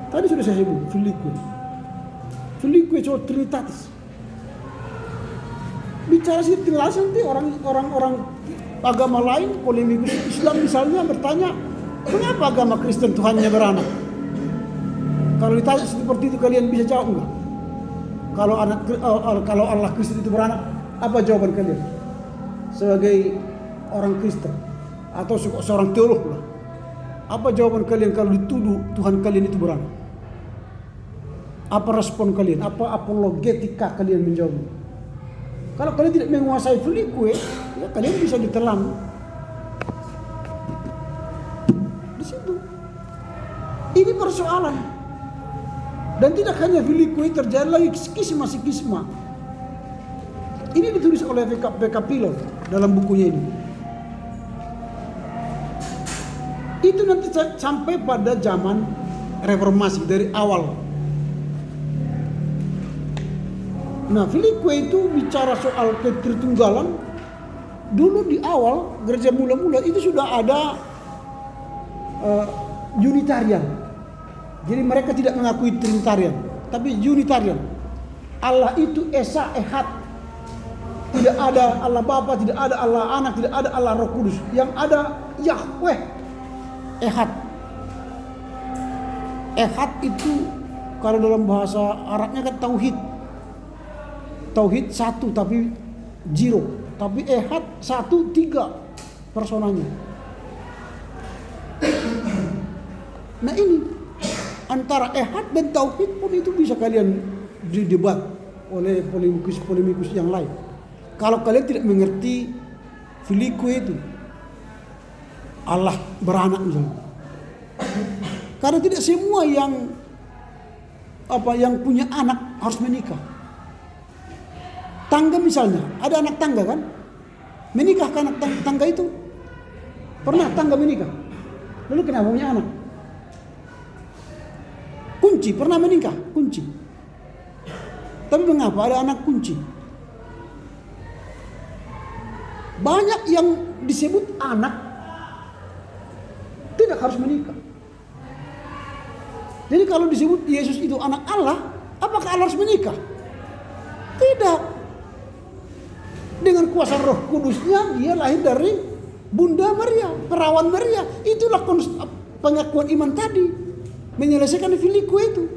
Tadi sudah saya sebut Filioque soal Trinitatis. Bicara setelah nanti orang-orang agama lain, polemikus Islam misalnya bertanya, kenapa agama Kristen Tuhannya beranak? Kalau ditanya seperti itu kalian bisa jawab enggak? Kalau Allah Kristen itu beranak, apa jawaban kalian? Sebagai orang Kristen atau seorang teolog lah. Apa jawaban kalian kalau dituduh Tuhan kalian itu beranak? Apa respon kalian? Apa apologetika kalian menjawab? Kalau kalian tidak menguasai Filioque, ya kalian bisa ditelan. Di situ. Ini persoalan. Dan tidak hanya Filioque, terjadi lagi skisma. Ini ditulis oleh VK Pilot dalam bukunya ini. Itu nanti sampai pada zaman reformasi dari awal. Nah, Filioque itu bicara soal ketritunggalan. Dulu di awal gereja mula-mula itu sudah ada Unitarian. Jadi mereka tidak mengakui Trinitarian, tapi Unitarian. Allah itu Esa Ehad. Tidak ada Allah Bapa, tidak ada Allah Anak, tidak ada Allah Roh Kudus. Yang ada Yahweh Ehad. Ehad itu kalau dalam bahasa Arabnya kan tauhid. Tauhid 1 tapi 0. Tapi Ehad 1, 3 personanya. Nah ini antara Ehad dan tauhid pun itu bisa kalian didebat oleh polemikus yang lain. Kalau kalian tidak mengerti Filioque itu Allah beranak misalnya. Karena tidak semua yang punya anak harus menikah. Tangga misalnya, ada anak tangga kan? Menikah ke anak tangga itu? Pernah tangga menikah? Lalu kenapa punya anak? Kunci, pernah menikah? Kunci. Tapi mengapa ada anak kunci? Banyak yang disebut anak tidak harus menikah. Jadi kalau disebut Yesus itu anak Allah, apakah Allah harus menikah? Tidak. Dengan kuasa Roh Kudusnya dia lahir dari Bunda Maria, perawan Maria. Itulah pengakuan iman tadi, menyelesaikan Filioque itu.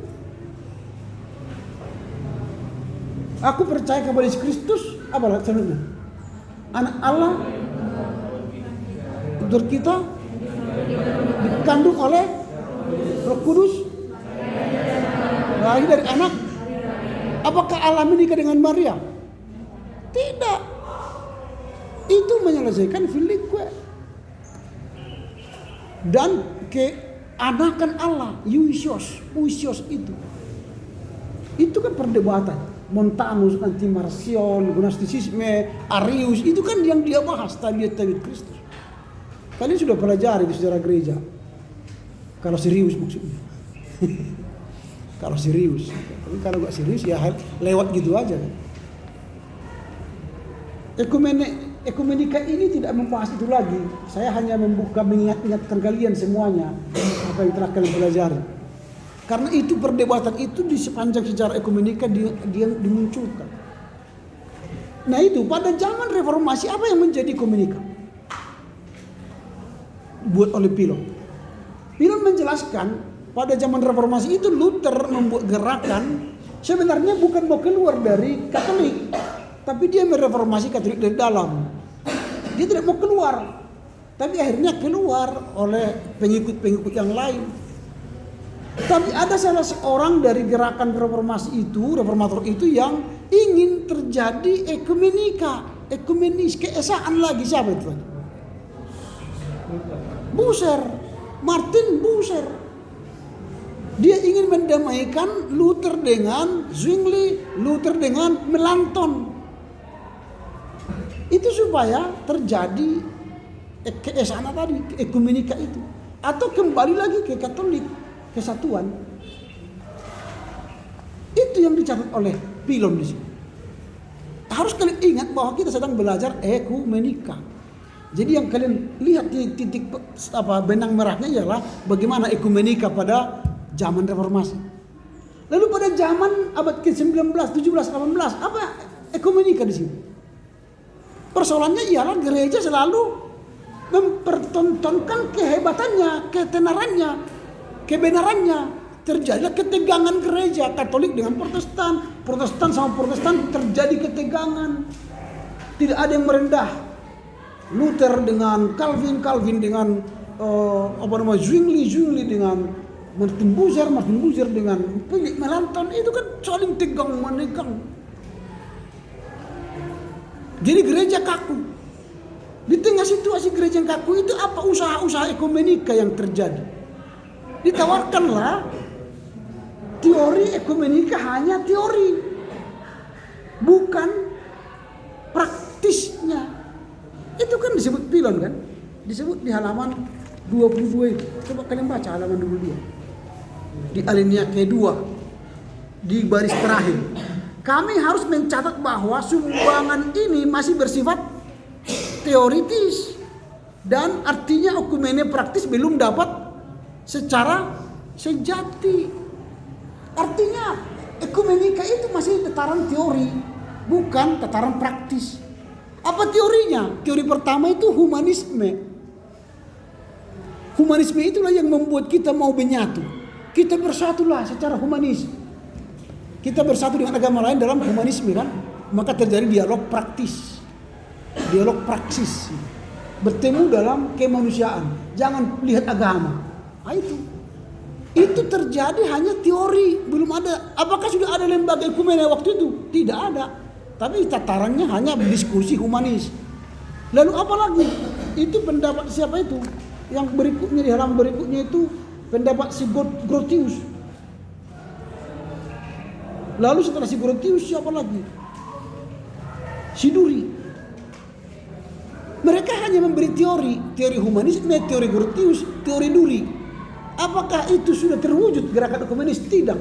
Aku percaya kepada Yesus Kristus, apa selanjutnya? Anak Allah Betul kita dikandung oleh Roh Kudus, lahir dari anak. Apakah Allah menikah dengan Maria? Tidak. Itu menyelesaikan filikue dan keanakan Allah, uisios itu kan perdebatan. Montanus, anti-Marcion, Gnostisisme, Arius, itu kan yang dia bahas tabiat-tabiat Kristus. Kalian sudah pelajari di sejarah gereja. Kalau serius maksudnya. Kalau serius. Tapi kalau gak serius ya lewat gitu aja. Ekumenika ini tidak membahas itu lagi. Saya hanya mengingatkan kalian semuanya apa yang telah kalian pelajari. Karena itu perdebatan itu di sepanjang sejarah ekumenika dia dimunculkan. Nah itu pada zaman reformasi apa yang menjadi ekumenika? Buat oleh Pilon. Pilon menjelaskan pada zaman reformasi itu Luther membuat gerakan sebenarnya bukan mau keluar dari Katolik, tapi dia mereformasi Katolik dari dalam. Dia tidak mau keluar, tapi akhirnya keluar oleh pengikut-pengikut yang lain. Tapi ada salah seorang dari gerakan reformasi itu, reformator itu yang ingin terjadi ekumenis, keesaan lagi. Siapa itu? Martin Bucer. Dia ingin mendamaikan Luther dengan Zwingli, Luther dengan Melanchthon. Itu supaya terjadi keesaan tadi, ekumenika itu. Atau kembali lagi ke Katolik, kesatuan. Itu yang dicatat oleh Pilon di sini. Harus kalian ingat bahwa kita sedang belajar ekumenika. Jadi yang kalian lihat di titik benang merahnya ialah bagaimana ekumenika pada zaman reformasi. Lalu pada zaman abad ke-19, 17, 18, apa ekumenika di sini? Persoalannya ialah gereja selalu mempertontonkan kehebatannya, ketenarannya, kebenarannya. Terjadilah ketegangan gereja Katolik dengan Protestan, Protestan sama Protestan terjadi ketegangan. Tidak ada yang merendah. Luther dengan Calvin dengan Zwingli dengan Martin Bucer dengan Philip Melanchthon, itu kan saling tegang menegang. Jadi gereja kaku. Di tengah situasi gereja yang kaku itu apa usaha-usaha ekumenika yang terjadi? Ditawarkanlah teori ekumenika, hanya teori, bukan praktisnya. Itu kan disebut Pilon kan? Disebut di halaman 22 itu. Coba kalian baca halaman 22. Di alinea kedua, di baris terakhir. Kami harus mencatat bahwa sumbangan ini masih bersifat teoritis. Dan artinya ekumene praktis belum dapat secara sejati. Artinya ekumenika itu masih tataran teori, bukan tataran praktis. Apa teorinya? Teori pertama itu humanisme. Humanisme itulah yang membuat kita mau menyatu. Kita bersatulah secara humanis. Kita bersatu dengan agama lain dalam humanisme kan? Maka terjadi dialog praktis. Dialog praksis. Bertemu dalam kemanusiaan. Jangan lihat agama. Nah, itu terjadi hanya teori, belum ada. Apakah sudah ada lembaga ekumene waktu itu? Tidak ada. Tapi tatarannya hanya diskusi humanis. Lalu apa lagi? Itu pendapat siapa itu? Yang berikutnya di halaman berikutnya itu pendapat si Grotius. Lalu setelah si Grotius siapa lagi? Si Duri. Mereka hanya memberi teori humanisme, teori Grotius, teori Duri. Apakah itu sudah terwujud gerakan ekumenis? Tidak.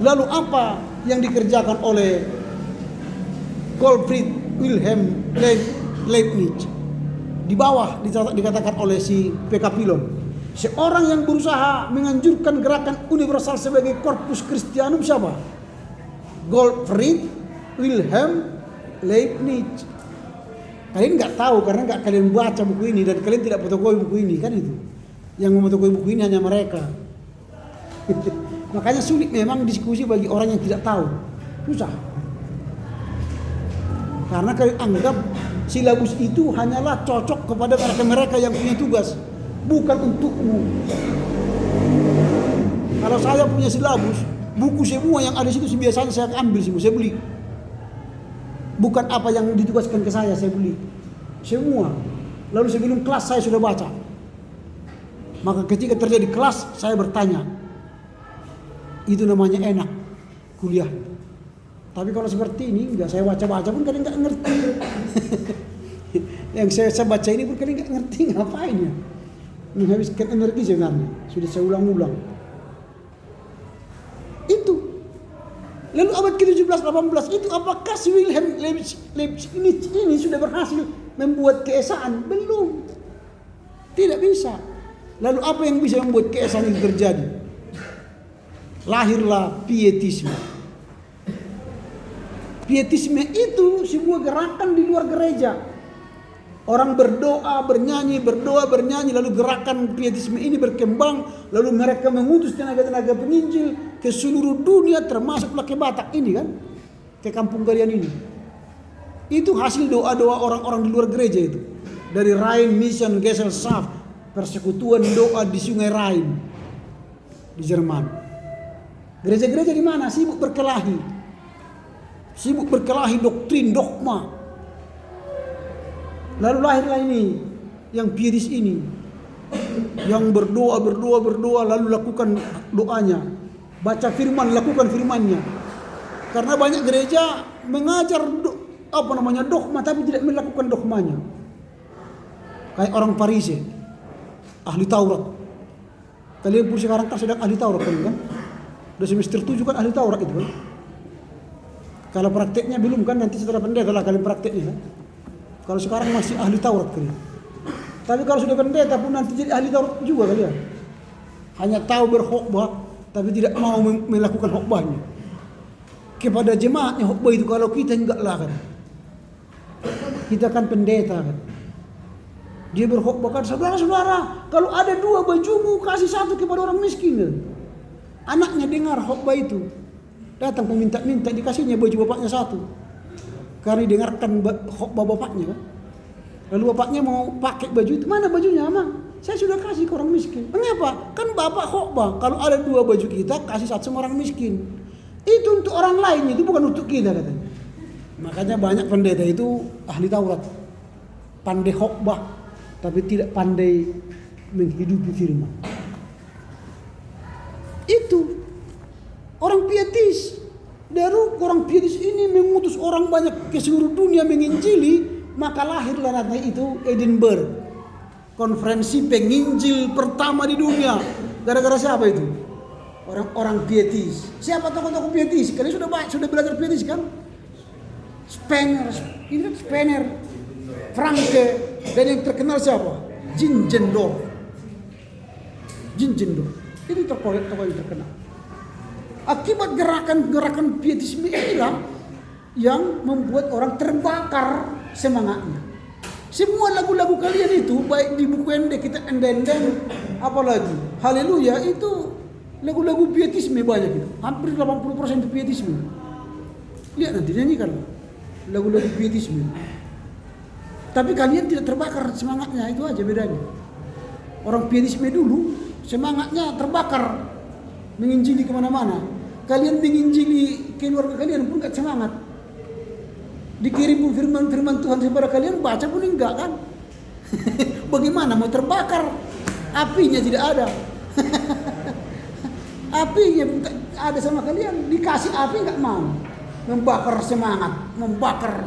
Lalu apa yang dikerjakan oleh Gottfried Wilhelm Leibniz? Di bawah dikatakan oleh si P.K. Pilon, seorang yang berusaha menganjurkan gerakan universal sebagai Corpus Christianum siapa? Gottfried Wilhelm Leibniz. Kalian nggak tahu karena nggak kalian baca buku ini dan kalian tidak fotokopi buku ini kan itu. Yang memfotokopi buku ini hanya mereka. Makanya sulit memang diskusi bagi orang yang tidak tahu. Susah. Karena kalian anggap silabus itu hanyalah cocok kepada mereka yang punya tugas, bukan untukmu. Kalau saya punya silabus, buku semua yang ada di situ biasanya saya ambil semua, saya beli. Bukan apa yang ditugaskan ke saya beli. Semua. Lalu sebelum kelas saya sudah baca. Maka ketika terjadi kelas, saya bertanya. Itu namanya enak kuliah. Tapi kalau seperti ini, enggak, saya baca-baca pun kalian enggak ngerti. Yang saya baca ini pun kalian enggak ngerti ngapain ya. Menghabiskan energi sebenarnya. Sudah saya ulang-ulang. Itu. Lalu abad ke-17-18 itu apakah si Wilhelm Leibniz ini sudah berhasil membuat keesaan? Belum. Tidak bisa. Lalu apa yang bisa membuat keesaan itu terjadi? Lahirlah pietisme. Pietisme itu sebuah gerakan di luar gereja. Orang berdoa, bernyanyi, lalu gerakan pietisme ini berkembang, lalu mereka mengutus tenaga-tenaga penginjil ke seluruh dunia, termasuklah ke Batak ini kan, ke kampung kalian ini. Itu hasil doa-doa orang-orang di luar gereja itu. Dari Rhein Mission Gesellschaft, persekutuan doa di Sungai Rhein di Jerman. Gereja-gereja di mana sibuk berkelahi doktrin, dogma. Lalu lahirlah ini yang pietis ini, yang berdoa lalu lakukan doanya, baca firman, lakukan firmannya. Karena banyak gereja mengajar dogma tapi tidak melakukan dogmanya. Kayak orang Parisi, ahli Taurat. Kalian pun sekarang kan sedang ahli Taurat kan? Udah semester 7 kan ahli Taurat itu kan? Kalau prakteknya belum kan, nanti setelah pendeta lah kalian prakteknya kan? Kalau sekarang masih ahli Taurat kalian. Tapi kalau sudah pendeta pun nanti jadi ahli Taurat juga kalian. Hanya tahu berkhotbah tapi tidak mau melakukan khotbahnya. Kepada jemaatnya khotbah itu, kalau kita enggak lah kan. Kita kan pendeta kan. Dia berkhotbah kan, saudara-saudara, kalau ada 2 bajumu kasih 1 kepada orang miskin kan. Anaknya dengar khotbah itu, datang meminta-minta, dikasihnya baju bapaknya 1. Karena dengarkan khotbah bapaknya kan. Lalu bapaknya mau pakai baju itu, mana bajunya Mama? Saya sudah kasih ke orang miskin. Mengapa? Kan bapak khotbah, kalau ada 2 baju kita kasih 1 sama orang miskin. Itu untuk orang lain, itu bukan untuk kita katanya. Makanya banyak pendeta itu ahli Taurat, pandai khotbah tapi tidak pandai menghidupi firman. Itu orang pietis. Dari orang pietis ini mengutus orang banyak ke seluruh dunia menginjili, maka lahirlah nanti itu Edinburgh, konferensi penginjil pertama di dunia. Gara-gara siapa itu? Orang-orang pietis. Siapa tokoh-tokoh pietis? Kalian sudah belajar pietis kan? Spener, Franke, dan yang terkenal siapa? Zinzendorf. Ini tokoh yang terkenal. Akibat gerakan pietisme inilah yang membuat orang terbakar semangatnya. Semua lagu-lagu kalian itu, baik di buku Ende kita endeng, apalagi Haleluya, itu lagu-lagu pietisme banyak itu. Hampir 80% itu pietisme. Lihat nanti nyanyikan lagu-lagu pietisme. Tapi kalian tidak terbakar semangatnya, itu aja bedanya. Orang pietisme dulu semangatnya terbakar, menginjili kemana-mana. Kalian menginjili keluarga kalian pun gak semangat. Dikirim pun firman Tuhan kepada kalian, baca pun enggak kan. Bagaimana mau terbakar? Apinya tidak ada. Apinya ada sama kalian, dikasih api enggak mau. Membakar semangat, membakar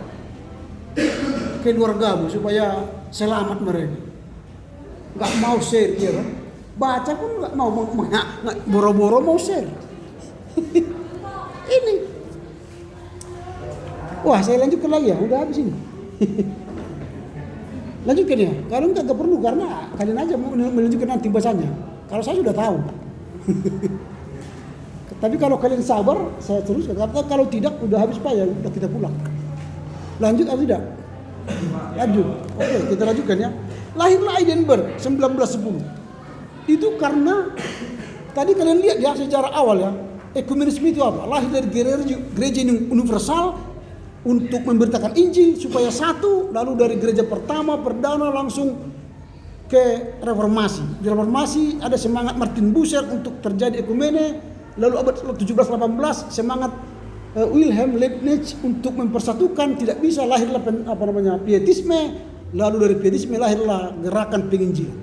keluargamu supaya selamat mereka. Enggak mau share ya kan? Baca pun enggak mau, boro-boro mau share. Ini. Wah, saya lanjutkan lagi ya, udah habis ini. Lanjutkan ya. Kalau enggak perlu, karena kalian aja mau melanjutkan nanti bahasanya. Kalau saya sudah tahu. Tapi kalau kalian sabar, saya teruskan. Kalau tidak, udah habis Pak ya, udah kita pulang. Lanjut atau tidak? Lanjut. Oke, kita lanjutkan ya. Lahirlah Edinburgh 1910. Itu karena tadi kalian lihat ya secara awal ya, ekumenisme itu apa? Lahir dari gereja universal untuk memberitakan Injil supaya satu, lalu dari gereja pertama perdana langsung ke reformasi. Di reformasi ada semangat Martin Bucer untuk terjadi ekumene, lalu abad 17-18 semangat Wilhelm Leibniz untuk mempersatukan, tidak bisa, lahirlah pietisme, lalu dari pietisme lahirlah gerakan penginjilan.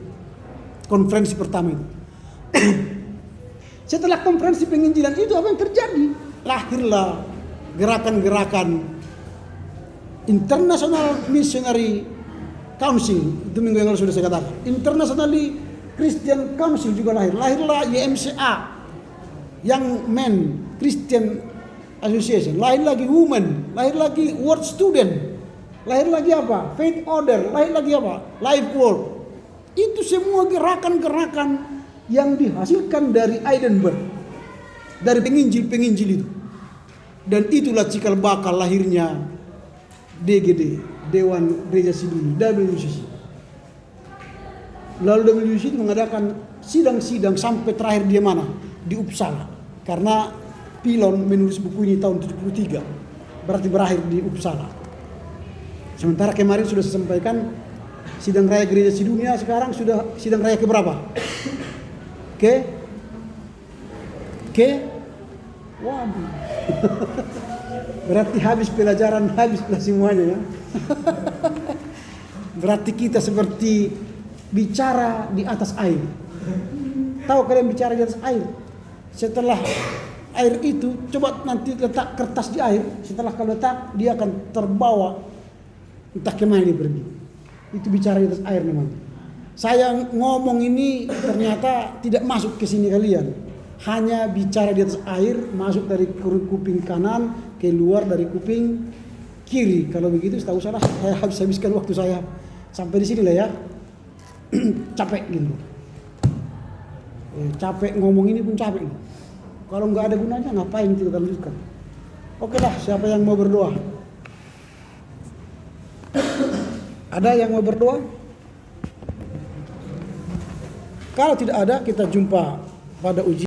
Konferensi pertama itu. Setelah konferensi penginjilan itu apa yang terjadi? Lahirlah gerakan-gerakan International Missionary Council. Itu minggu yang lalu sudah saya katakan. Internationally Christian Council juga lahir. Lahirlah YMCA, Young Men Christian Association. Lahir lagi Women. Lahir lagi World Student. Lahir lagi apa? Faith Order. Lahir lagi apa? Life World. Itu semua gerakan-gerakan yang dihasilkan dari Edinburgh, dari penginjil-penginjil itu. Dan itulah cikal bakal lahirnya DGD, Dewan Gereja Siduni, WCC. Lalu WCC itu mengadakan sidang-sidang sampai terakhir dia mana? Di Uppsala. Karena Pilon menulis buku ini tahun 73, berarti berakhir di Uppsala. Sementara kemarin sudah saya sampaikan, sidang raya Gereja Sidunia sekarang sudah sidang raya keberapa? Waduh. Berarti habis pelajaran, habislah semuanya ya. Berarti kita seperti bicara di atas air. Tahu kalian bicara di atas air? Setelah air itu, coba nanti letak kertas di air. Setelah kau letak, dia akan terbawa entah kemana dia pergi. Itu bicara di atas air memang. Saya ngomong ini ternyata tidak masuk ke sini kalian. Hanya bicara di atas air, masuk dari kuping kanan, keluar dari kuping kiri. Kalau begitu setahu saya harus habiskan waktu saya sampai di sini lah ya. Capek gitu. Capek ngomong ini pun capek. Kalau nggak ada gunanya ngapain kita lanjutkan? Oke lah, siapa yang mau berdoa? Ada yang mau berdoa? Kalau tidak ada, kita jumpa pada ujian.